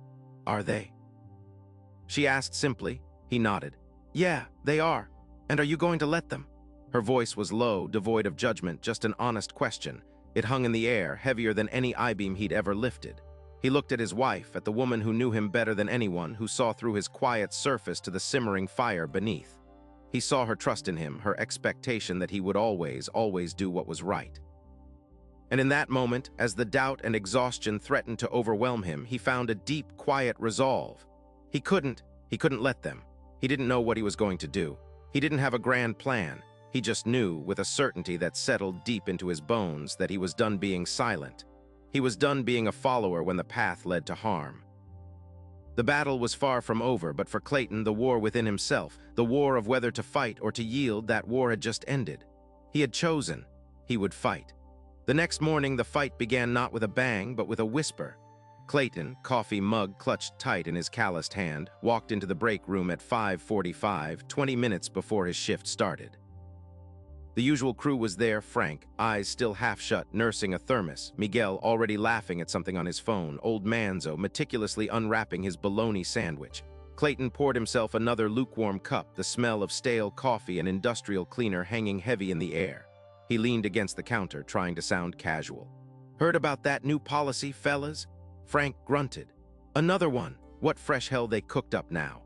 "Are they?" she asked simply. He nodded. "Yeah, they are. And are you going to let them?" Her voice was low, devoid of judgment, just an honest question. It hung in the air, heavier than any I-beam he'd ever lifted. He looked at his wife, at the woman who knew him better than anyone, who saw through his quiet surface to the simmering fire beneath. He saw her trust in him, her expectation that he would always, always do what was right. And in that moment, as the doubt and exhaustion threatened to overwhelm him, he found a deep, quiet resolve. He couldn't let them. He didn't know what he was going to do. He didn't have a grand plan. He just knew, with a certainty that settled deep into his bones, that he was done being silent. He was done being a follower when the path led to harm. The battle was far from over, but for Clayton, the war within himself, the war of whether to fight or to yield, that war had just ended. He had chosen. He would fight. The next morning, the fight began not with a bang, but with a whisper. Clayton, coffee mug clutched tight in his calloused hand, walked into the break room at 5:45, 20 minutes before his shift started. The usual crew was there, Frank, eyes still half shut, nursing a thermos, Miguel already laughing at something on his phone, old Manzo meticulously unwrapping his bologna sandwich. Clayton poured himself another lukewarm cup, the smell of stale coffee and industrial cleaner hanging heavy in the air. He leaned against the counter, trying to sound casual. "Heard about that new policy, fellas?" Frank grunted. "Another one. What fresh hell they cooked up now?"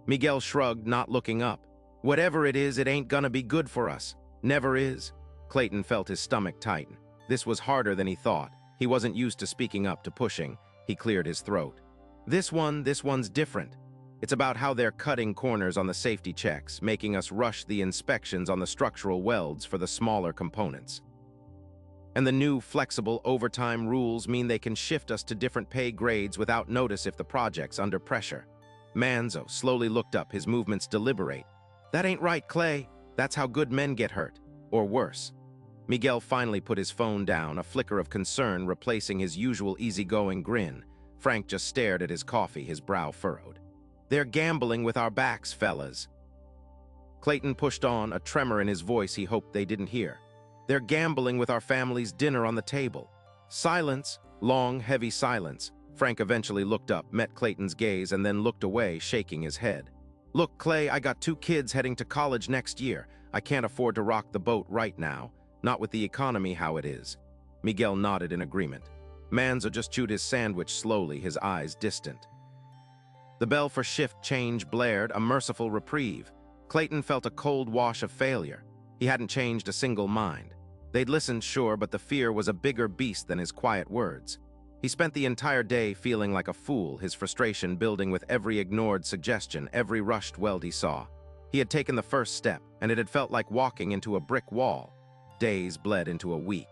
Miguel shrugged, not looking up. "Whatever it is, it ain't gonna be good for us. Never is." Clayton felt his stomach tighten. This was harder than he thought. He wasn't used to speaking up, to pushing. He cleared his throat. This one's different. It's about how they're cutting corners on the safety checks, making us rush the inspections on the structural welds for the smaller components. And the new flexible overtime rules mean they can shift us to different pay grades without notice if the project's under pressure. Manzo slowly looked up, his movements deliberate. That ain't right, Clay. That's how good men get hurt. Or worse. Miguel finally put his phone down, a flicker of concern replacing his usual easygoing grin. Frank just stared at his coffee, his brow furrowed. They're gambling with our backs, fellas. Clayton pushed on, a tremor in his voice he hoped they didn't hear. They're gambling with our family's dinner on the table. Silence, long, heavy silence. Frank eventually looked up, met Clayton's gaze, and then looked away, shaking his head. Look, Clay, I got 2 kids heading to college next year. I can't afford to rock the boat right now, not with the economy how it is. Miguel nodded in agreement. Manzo just chewed his sandwich slowly, his eyes distant. The bell for shift change blared, a merciful reprieve. Clayton felt a cold wash of failure. He hadn't changed a single mind. They'd listened, sure, but the fear was a bigger beast than his quiet words. He spent the entire day feeling like a fool, his frustration building with every ignored suggestion, every rushed weld he saw. He had taken the first step, and it had felt like walking into a brick wall. Days bled into a week.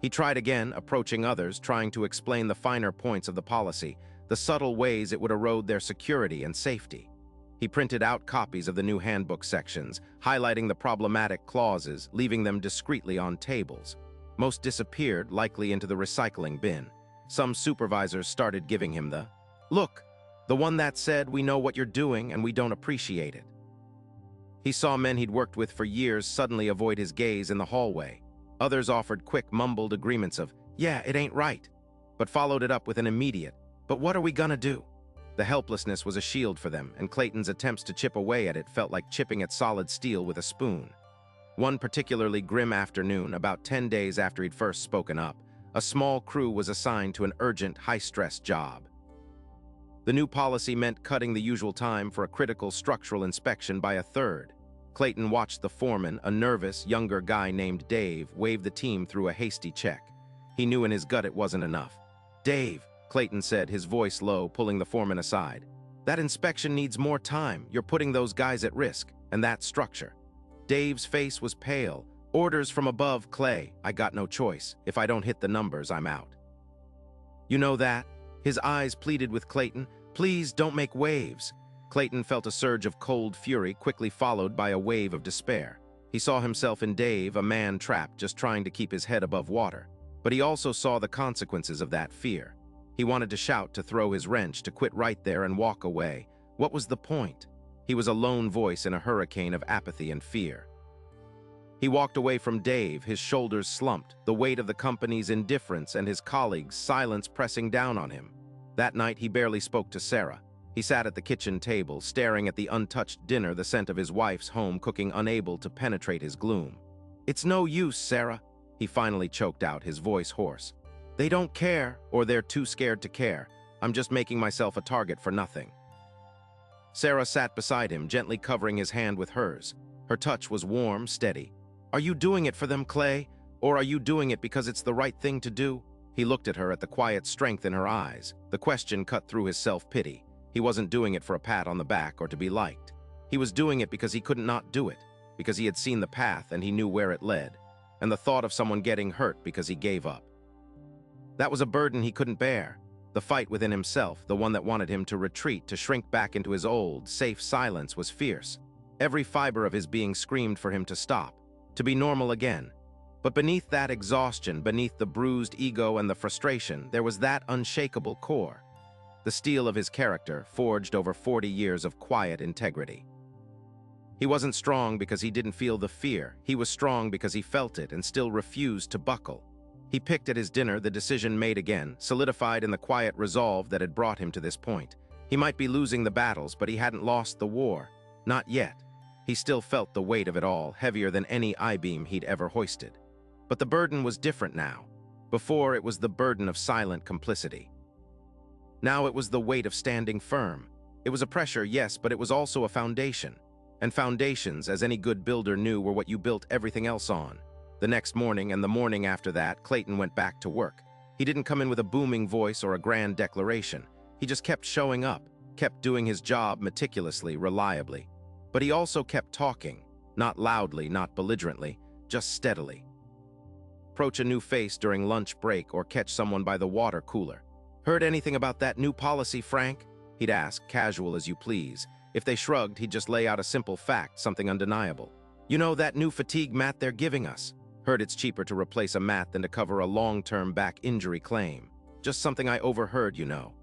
He tried again, approaching others, trying to explain the finer points of the policy, the subtle ways it would erode their security and safety. He printed out copies of the new handbook sections, highlighting the problematic clauses, leaving them discreetly on tables. Most disappeared, likely into the recycling bin. Some supervisors started giving him the, "Look, the one that said, we know what you're doing and we don't appreciate it." He saw men he'd worked with for years suddenly avoid his gaze in the hallway. Others offered quick, mumbled agreements of, "Yeah, it ain't right," but followed it up with an immediate, "But what are we gonna do?" The helplessness was a shield for them, and Clayton's attempts to chip away at it felt like chipping at solid steel with a spoon. One particularly grim afternoon, about 10 days after he'd first spoken up, a small crew was assigned to an urgent, high-stress job. The new policy meant cutting the usual time for a critical structural inspection by a third. Clayton watched the foreman, a nervous, younger guy named Dave, wave the team through a hasty check. He knew in his gut it wasn't enough. "Dave," Clayton said, his voice low, pulling the foreman aside. "That inspection needs more time. You're putting those guys at risk, and that structure." Dave's face was pale. "Orders from above, Clay. I got no choice. If I don't hit the numbers, I'm out." "You know that?" His eyes pleaded with Clayton. "Please don't make waves." Clayton felt a surge of cold fury, quickly followed by a wave of despair. He saw himself in Dave, a man trapped, just trying to keep his head above water. But he also saw the consequences of that fear. He wanted to shout, to throw his wrench, to quit right there and walk away. What was the point? He was a lone voice in a hurricane of apathy and fear. He walked away from Dave, his shoulders slumped, the weight of the company's indifference and his colleagues' silence pressing down on him. That night, he barely spoke to Sarah. He sat at the kitchen table, staring at the untouched dinner, the scent of his wife's home cooking unable to penetrate his gloom. "It's no use, Sarah," he finally choked out, his voice hoarse. "They don't care, or they're too scared to care. I'm just making myself a target for nothing." Sarah sat beside him, gently covering his hand with hers. Her touch was warm, steady. "Are you doing it for them, Clay? Or are you doing it because it's the right thing to do?" He looked at her, at the quiet strength in her eyes. The question cut through his self-pity. He wasn't doing it for a pat on the back or to be liked. He was doing it because he couldn't not do it, because he had seen the path and he knew where it led, and the thought of someone getting hurt because he gave up. That was a burden he couldn't bear. The fight within himself, the one that wanted him to retreat, to shrink back into his old, safe silence, was fierce. Every fiber of his being screamed for him to stop, to be normal again. But beneath that exhaustion, beneath the bruised ego and the frustration, there was that unshakable core. The steel of his character, forged over 40 years of quiet integrity. He wasn't strong because he didn't feel the fear. He was strong because he felt it and still refused to buckle. He picked at his dinner, the decision made again, solidified in the quiet resolve that had brought him to this point. He might be losing the battles, but he hadn't lost the war. Not yet. He still felt the weight of it all, heavier than any I-beam he'd ever hoisted. But the burden was different now. Before, it was the burden of silent complicity. Now it was the weight of standing firm. It was a pressure, yes, but it was also a foundation. And foundations, as any good builder knew, were what you built everything else on. The next morning and the morning after that, Clayton went back to work. He didn't come in with a booming voice or a grand declaration. He just kept showing up, kept doing his job meticulously, reliably. But he also kept talking, not loudly, not belligerently, just steadily. Approach a new face during lunch break or catch someone by the water cooler. "Heard anything about that new policy, Frank?" He'd ask, casual as you please. If they shrugged, he'd just lay out a simple fact, something undeniable. "You know that new fatigue mat they're giving us? Heard it's cheaper to replace a mat than to cover a long-term back injury claim. Just something I overheard, you know."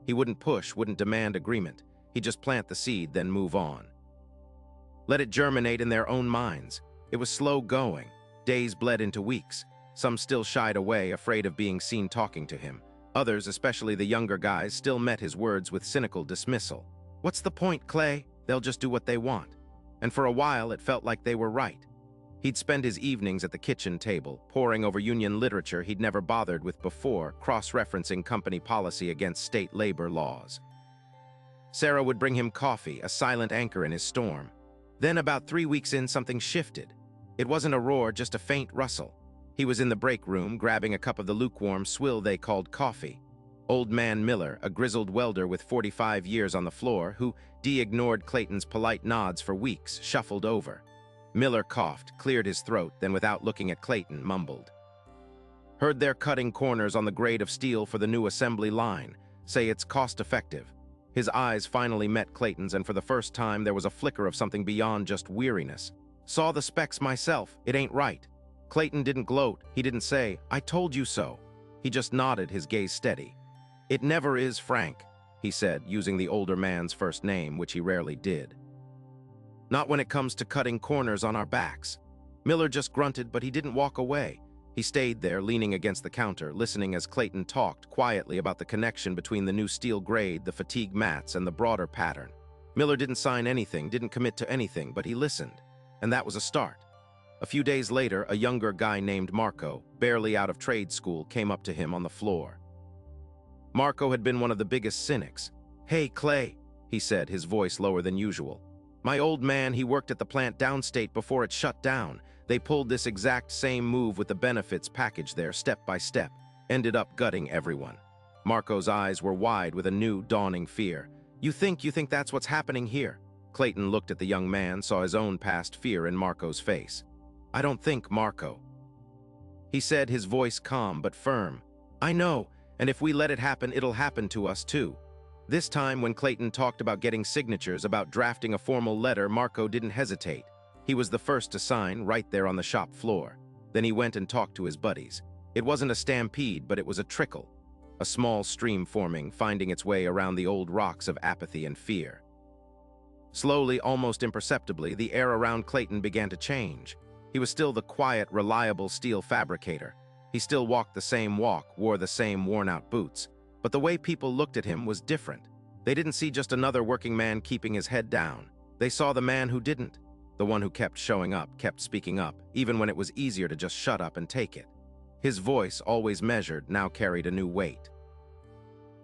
He wouldn't push, wouldn't demand agreement. He'd just plant the seed, then move on. Let it germinate in their own minds. It was slow going. Days bled into weeks. Some still shied away, afraid of being seen talking to him. Others, especially the younger guys, still met his words with cynical dismissal. "What's the point, Clay? They'll just do what they want." And for a while, it felt like they were right. He'd spend his evenings at the kitchen table, poring over union literature he'd never bothered with before, cross-referencing company policy against state labor laws. Sarah would bring him coffee, a silent anchor in his storm. Then, about 3 weeks in, something shifted. It wasn't a roar, just a faint rustle. He was in the break room, grabbing a cup of the lukewarm swill they called coffee. Old man Miller, a grizzled welder with 45 years on the floor, who ignored Clayton's polite nods for weeks, shuffled over. Miller coughed, cleared his throat, then without looking at Clayton, mumbled. "Heard they're cutting corners on the grade of steel for the new assembly line. Say it's cost-effective." His eyes finally met Clayton's, and for the first time there was a flicker of something beyond just weariness. "Saw the specs myself. It ain't right." Clayton didn't gloat. He didn't say, "I told you so." He just nodded, his gaze steady. "It never is, Frank," he said, using the older man's first name, which he rarely did. "Not when it comes to cutting corners on our backs." Miller just grunted, but he didn't walk away. He stayed there, leaning against the counter, listening as Clayton talked quietly about the connection between the new steel grade, the fatigue mats, and the broader pattern. Miller didn't sign anything, didn't commit to anything, but he listened. And that was a start. A few days later, a younger guy named Marco, barely out of trade school, came up to him on the floor. Marco had been one of the biggest cynics. "Hey, Clay," he said, his voice lower than usual. "My old man, he worked at the plant downstate before it shut down. They pulled this exact same move with the benefits package there, step by step. Ended up gutting everyone." Marco's eyes were wide with a new, dawning fear. You think that's what's happening here?" Clayton looked at the young man, saw his own past fear in Marco's face. "I don't think, Marco." He said, his voice calm but firm. "I know, and if we let it happen, it'll happen to us too." This time, when Clayton talked about getting signatures, about drafting a formal letter, Marco didn't hesitate. He was the first to sign, right there on the shop floor. Then he went and talked to his buddies. It wasn't a stampede, but it was a trickle. A small stream forming, finding its way around the old rocks of apathy and fear. Slowly, almost imperceptibly, the air around Clayton began to change. He was still the quiet, reliable steel fabricator. He still walked the same walk, wore the same worn-out boots. But the way people looked at him was different. They didn't see just another working man keeping his head down. They saw the man who didn't. The one who kept showing up, kept speaking up, even when it was easier to just shut up and take it. His voice, always measured, now carried a new weight.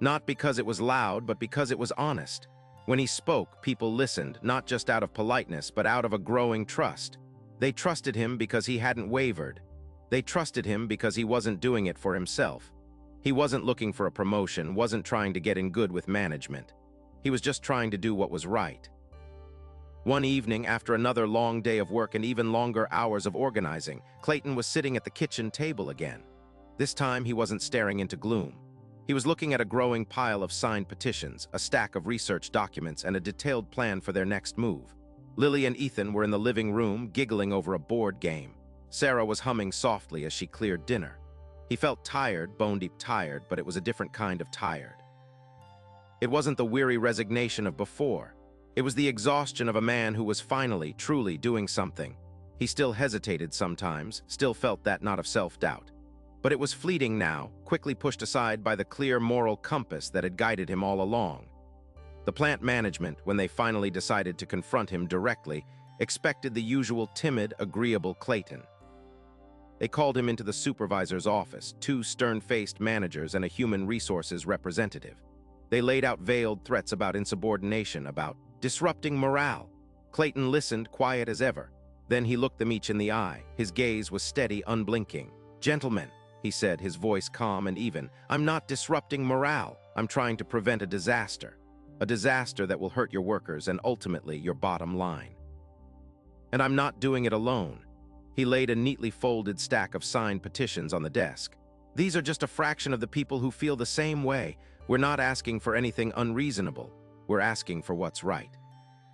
Not because it was loud, but because it was honest. When he spoke, people listened, not just out of politeness, but out of a growing trust. They trusted him because he hadn't wavered. They trusted him because he wasn't doing it for himself. He wasn't looking for a promotion, wasn't trying to get in good with management. He was just trying to do what was right. One evening, after another long day of work and even longer hours of organizing, Clayton was sitting at the kitchen table again. This time, he wasn't staring into gloom. He was looking at a growing pile of signed petitions, a stack of research documents, and a detailed plan for their next move. Lily and Ethan were in the living room, giggling over a board game. Sarah was humming softly as she cleared dinner. He felt tired, bone-deep tired, but it was a different kind of tired. It wasn't the weary resignation of before. It was the exhaustion of a man who was finally, truly doing something. He still hesitated sometimes, still felt that knot of self-doubt. But it was fleeting now, quickly pushed aside by the clear moral compass that had guided him all along. The plant management, when they finally decided to confront him directly, expected the usual timid, agreeable Clayton. They called him into the supervisor's office, 2 stern-faced managers and a human resources representative. They laid out veiled threats about insubordination, about disrupting morale. Clayton listened, quiet as ever. Then he looked them each in the eye. His gaze was steady, unblinking. "Gentlemen," he said, his voice calm and even. "I'm not disrupting morale. I'm trying to prevent a disaster. A disaster that will hurt your workers and ultimately your bottom line. And I'm not doing it alone." He laid a neatly folded stack of signed petitions on the desk. "These are just a fraction of the people who feel the same way. We're not asking for anything unreasonable. We're asking for what's right."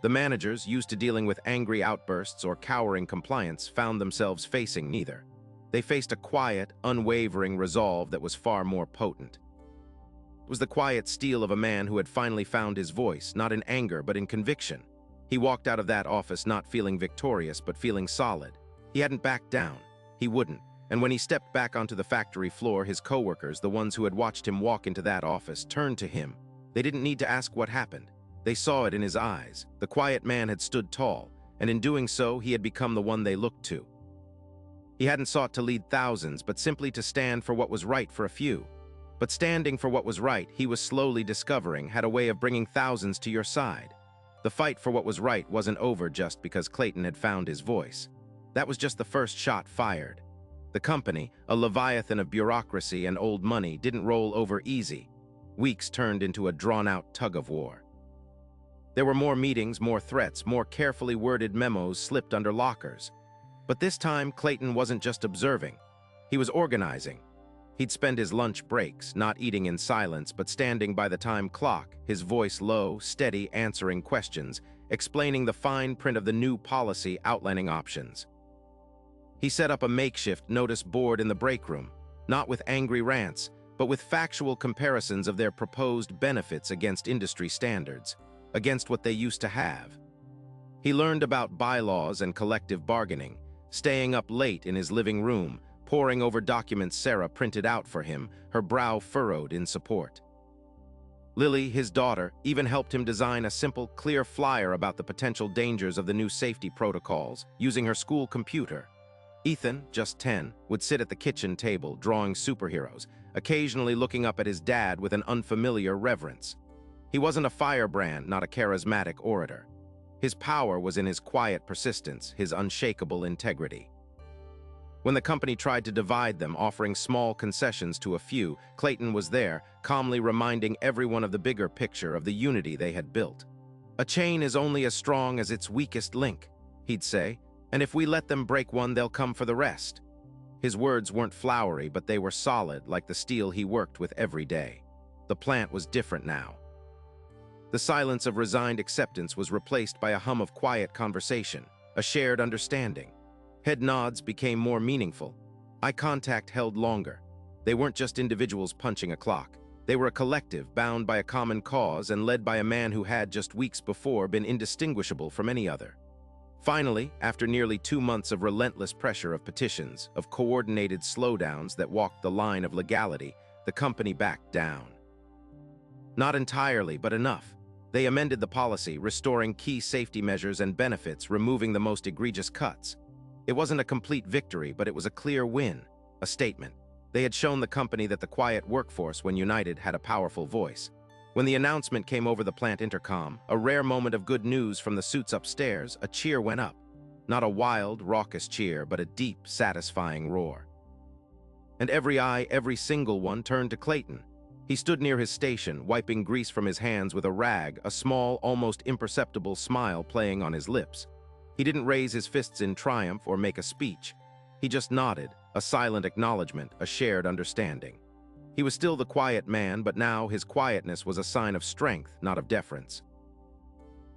The managers, used to dealing with angry outbursts or cowering compliance, found themselves facing neither. They faced a quiet, unwavering resolve that was far more potent. It was the quiet steel of a man who had finally found his voice, not in anger but in conviction. He walked out of that office not feeling victorious but feeling solid. He hadn't backed down. He wouldn't. And when he stepped back onto the factory floor, his coworkers, the ones who had watched him walk into that office, turned to him. They didn't need to ask what happened. They saw it in his eyes. The quiet man had stood tall, and in doing so, he had become the one they looked to. He hadn't sought to lead thousands, but simply to stand for what was right for a few. But standing for what was right, he was slowly discovering, had a way of bringing thousands to your side. The fight for what was right wasn't over just because Clayton had found his voice. That was just the first shot fired. The company, a leviathan of bureaucracy and old money, didn't roll over easy. Weeks turned into a drawn-out tug-of-war. There were more meetings, more threats, more carefully worded memos slipped under lockers. But this time, Clayton wasn't just observing. He was organizing. He'd spend his lunch breaks, not eating in silence, but standing by the time clock, his voice low, steady, answering questions, explaining the fine print of the new policy outlining options. He set up a makeshift notice board in the break room, not with angry rants, but with factual comparisons of their proposed benefits against industry standards, against what they used to have. He learned about bylaws and collective bargaining, staying up late in his living room, poring over documents Sarah printed out for him, her brow furrowed in support. Lily, his daughter, even helped him design a simple, clear flyer about the potential dangers of the new safety protocols, using her school computer. Ethan, just 10, would sit at the kitchen table, drawing superheroes, occasionally looking up at his dad with an unfamiliar reverence. He wasn't a firebrand, not a charismatic orator. His power was in his quiet persistence, his unshakable integrity. When the company tried to divide them, offering small concessions to a few, Clayton was there, calmly reminding everyone of the bigger picture of the unity they had built. "A chain is only as strong as its weakest link," he'd say, "and if we let them break one, they'll come for the rest." His words weren't flowery, but they were solid, like the steel he worked with every day. The plant was different now. The silence of resigned acceptance was replaced by a hum of quiet conversation, a shared understanding. Head nods became more meaningful. Eye contact held longer. They weren't just individuals punching a clock. They were a collective, bound by a common cause and led by a man who had, just weeks before, been indistinguishable from any other. Finally, after nearly 2 months of relentless pressure of petitions, of coordinated slowdowns that walked the line of legality, the company backed down. Not entirely, but enough. They amended the policy, restoring key safety measures and benefits, removing the most egregious cuts. It wasn't a complete victory, but it was a clear win, a statement. They had shown the company that the quiet workforce, when united, had a powerful voice. When the announcement came over the plant intercom, a rare moment of good news from the suits upstairs, a cheer went up. Not a wild, raucous cheer, but a deep, satisfying roar. And every eye, every single one, turned to Clayton. He stood near his station, wiping grease from his hands with a rag, a small, almost imperceptible smile playing on his lips. He didn't raise his fists in triumph or make a speech. He just nodded, a silent acknowledgement, a shared understanding. He was still the quiet man, but now his quietness was a sign of strength, not of deference.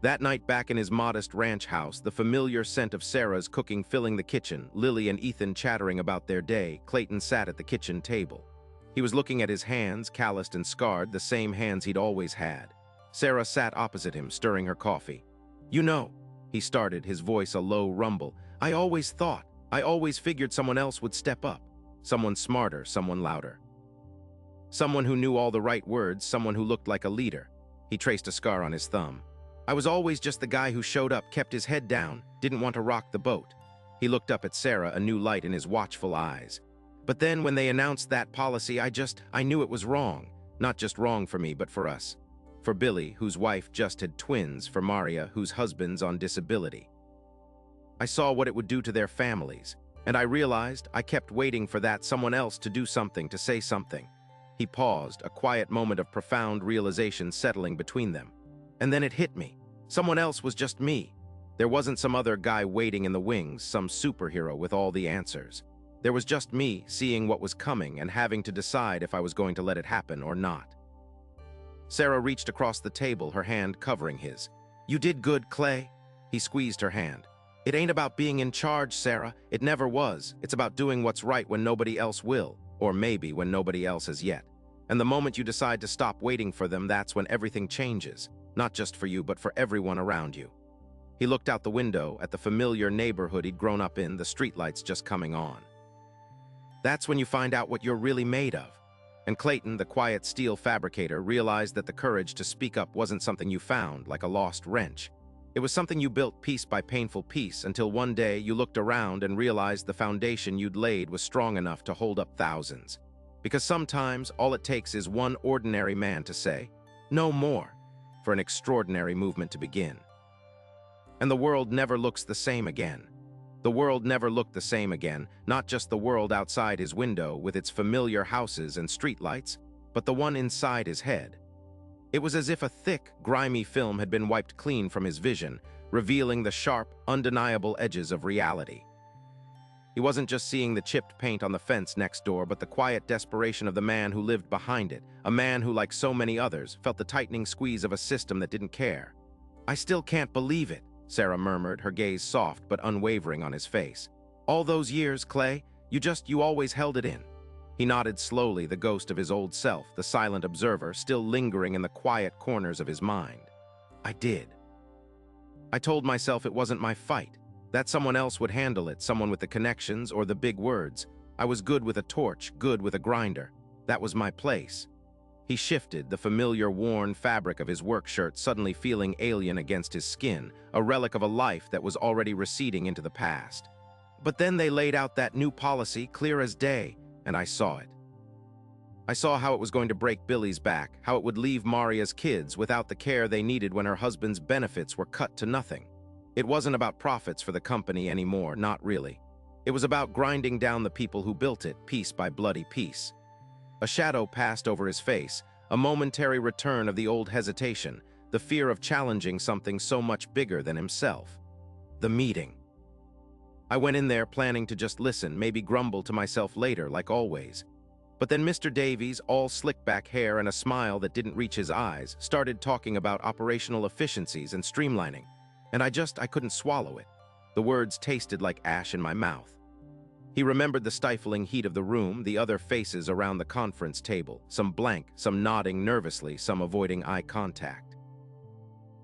That night back in his modest ranch house, the familiar scent of Sarah's cooking filling the kitchen, Lily and Ethan chattering about their day, Clayton sat at the kitchen table. He was looking at his hands, calloused and scarred, the same hands he'd always had. Sarah sat opposite him, stirring her coffee. "You know," he started, his voice a low rumble, I always figured someone else would step up. Someone smarter, someone louder. Someone who knew all the right words, someone who looked like a leader." He traced a scar on his thumb. "I was always just the guy who showed up, kept his head down, didn't want to rock the boat." He looked up at Sarah, a new light in his watchful eyes. "But then when they announced that policy, I knew it was wrong. Not just wrong for me, but for us. For Billy, whose wife just had twins, for Maria, whose husband's on disability. I saw what it would do to their families. And I realized I kept waiting for that someone else to do something, to say something. He paused, a quiet moment of profound realization settling between them. And then it hit me. Someone else was just me. There wasn't some other guy waiting in the wings, some superhero with all the answers. There was just me seeing what was coming and having to decide if I was going to let it happen or not. Sarah reached across the table, her hand covering his. "You did good, Clay." He squeezed her hand. "It ain't about being in charge, Sarah. It never was. It's about doing what's right when nobody else will, or maybe when nobody else has yet. And the moment you decide to stop waiting for them, that's when everything changes. Not just for you, but for everyone around you." He looked out the window at the familiar neighborhood he'd grown up in, the streetlights just coming on. "That's when you find out what you're really made of." And Clayton, the quiet steel fabricator, realized that the courage to speak up wasn't something you found, like a lost wrench. It was something you built piece by painful piece until one day you looked around and realized the foundation you'd laid was strong enough to hold up thousands. Because sometimes all it takes is one ordinary man to say, "No more," for an extraordinary movement to begin. And the world never looks the same again. The world never looked the same again, not just the world outside his window with its familiar houses and streetlights, but the one inside his head. It was as if a thick, grimy film had been wiped clean from his vision, revealing the sharp, undeniable edges of reality. He wasn't just seeing the chipped paint on the fence next door, but the quiet desperation of the man who lived behind it, a man who, like so many others, felt the tightening squeeze of a system that didn't care. "I still can't believe it," Sarah murmured, her gaze soft but unwavering on his face. "All those years, Clay, you always held it in." He nodded slowly, the ghost of his old self, the silent observer, still lingering in the quiet corners of his mind. "I did. I told myself it wasn't my fight, that someone else would handle it, someone with the connections or the big words. I was good with a torch, good with a grinder. That was my place." He shifted, the familiar worn fabric of his work shirt suddenly feeling alien against his skin, a relic of a life that was already receding into the past. But then they laid out that new policy, clear as day, and I saw it. I saw how it was going to break Billy's back, how it would leave Maria's kids without the care they needed when her husband's benefits were cut to nothing. It wasn't about profits for the company anymore, not really. It was about grinding down the people who built it, piece by bloody piece. A shadow passed over his face, a momentary return of the old hesitation, the fear of challenging something so much bigger than himself. The meeting. I went in there planning to just listen, maybe grumble to myself later, like always. But then Mr. Davies, all slick-back hair and a smile that didn't reach his eyes, started talking about operational efficiencies and streamlining. And I couldn't swallow it. The words tasted like ash in my mouth. He remembered the stifling heat of the room, the other faces around the conference table, some blank, some nodding nervously, some avoiding eye contact.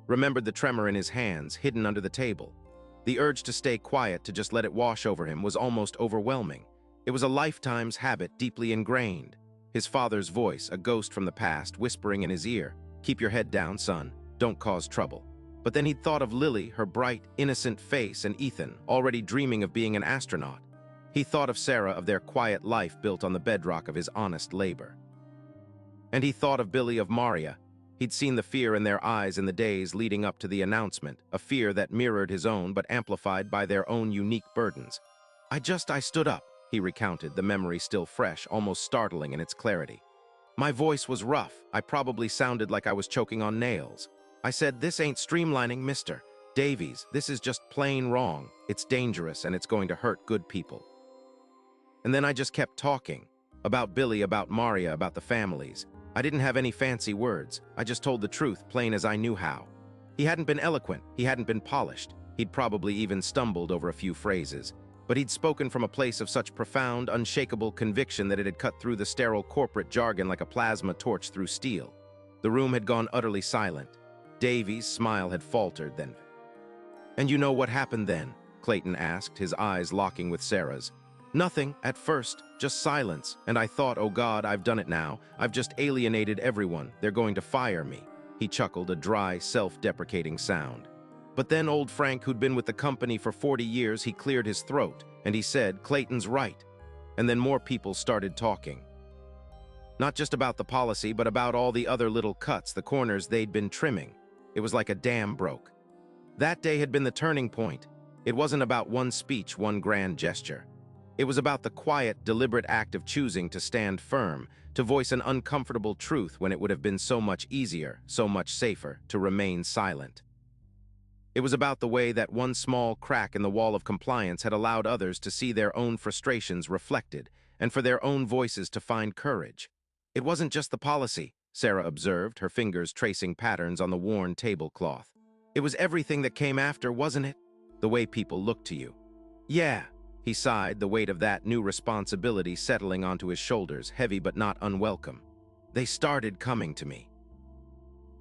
Remembered the tremor in his hands, hidden under the table. The urge to stay quiet, to just let it wash over him, was almost overwhelming. It was a lifetime's habit, deeply ingrained. His father's voice, a ghost from the past, whispering in his ear, "Keep your head down, son. Don't cause trouble." But then he'd thought of Lily, her bright, innocent face, and Ethan, already dreaming of being an astronaut. He thought of Sarah, of their quiet life built on the bedrock of his honest labor. And he thought of Billy, of Maria. He'd seen the fear in their eyes in the days leading up to the announcement, a fear that mirrored his own but amplified by their own unique burdens. I stood up," he recounted, the memory still fresh, almost startling in its clarity. "My voice was rough. I probably sounded like I was choking on nails. I said, 'This ain't streamlining, Mr. Davies. This is just plain wrong. It's dangerous and it's going to hurt good people.' And then I just kept talking. About Billy, about Maria, about the families. I didn't have any fancy words. I just told the truth, plain as I knew how. He hadn't been eloquent. He hadn't been polished. He'd probably even stumbled over a few phrases. But he'd spoken from a place of such profound, unshakable conviction that it had cut through the sterile corporate jargon like a plasma torch through steel. The room had gone utterly silent. Davies' smile had faltered then. "And you know what happened then?" Clayton asked, his eyes locking with Sarah's. "Nothing, at first, just silence, and I thought, oh God, I've done it now. I've just alienated everyone. They're going to fire me." He chuckled, a dry, self-deprecating sound. But then old Frank, who'd been with the company for 40 years, he cleared his throat, and he said, "Clayton's right." And then more people started talking. Not just about the policy, but about all the other little cuts, the corners they'd been trimming. It was like a dam broke. That day had been the turning point. It wasn't about one speech, one grand gesture. It was about the quiet, deliberate act of choosing to stand firm, to voice an uncomfortable truth when it would have been so much easier, so much safer, to remain silent. It was about the way that one small crack in the wall of compliance had allowed others to see their own frustrations reflected, and for their own voices to find courage. It wasn't just the policy, Sarah observed, her fingers tracing patterns on the worn tablecloth. It was everything that came after, wasn't it? The way people looked to you. Yeah, he sighed, the weight of that new responsibility settling onto his shoulders, heavy but not unwelcome. They started coming to me.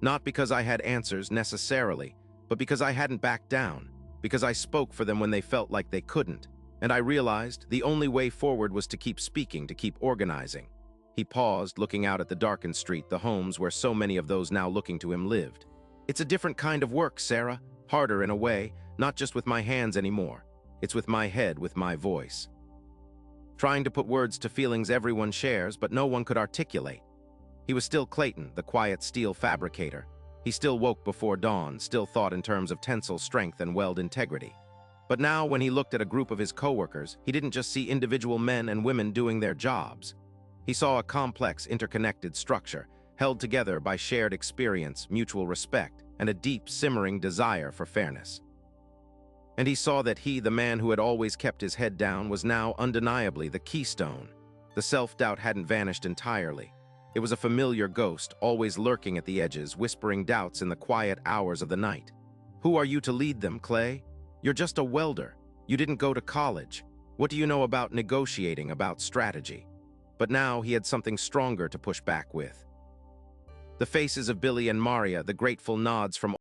Not because I had answers necessarily, but because I hadn't backed down, because I spoke for them when they felt like they couldn't. And I realized the only way forward was to keep speaking, to keep organizing. He paused, looking out at the darkened street, the homes where so many of those now looking to him lived. It's a different kind of work, Sarah. Harder in a way, not just with my hands anymore. It's with my head, with my voice. Trying to put words to feelings everyone shares, but no one could articulate. He was still Clayton, the quiet steel fabricator. He still woke before dawn, still thought in terms of tensile strength and weld integrity. But now, when he looked at a group of his coworkers, he didn't just see individual men and women doing their jobs. He saw a complex, interconnected structure, held together by shared experience, mutual respect, and a deep, simmering desire for fairness. And he saw that he, the man who had always kept his head down, was now undeniably the keystone. The self-doubt hadn't vanished entirely. It was a familiar ghost, always lurking at the edges, whispering doubts in the quiet hours of the night. Who are you to lead them, Clay? You're just a welder. You didn't go to college. What do you know about negotiating, about strategy? But now he had something stronger to push back with. The faces of Billy and Maria, the grateful nods from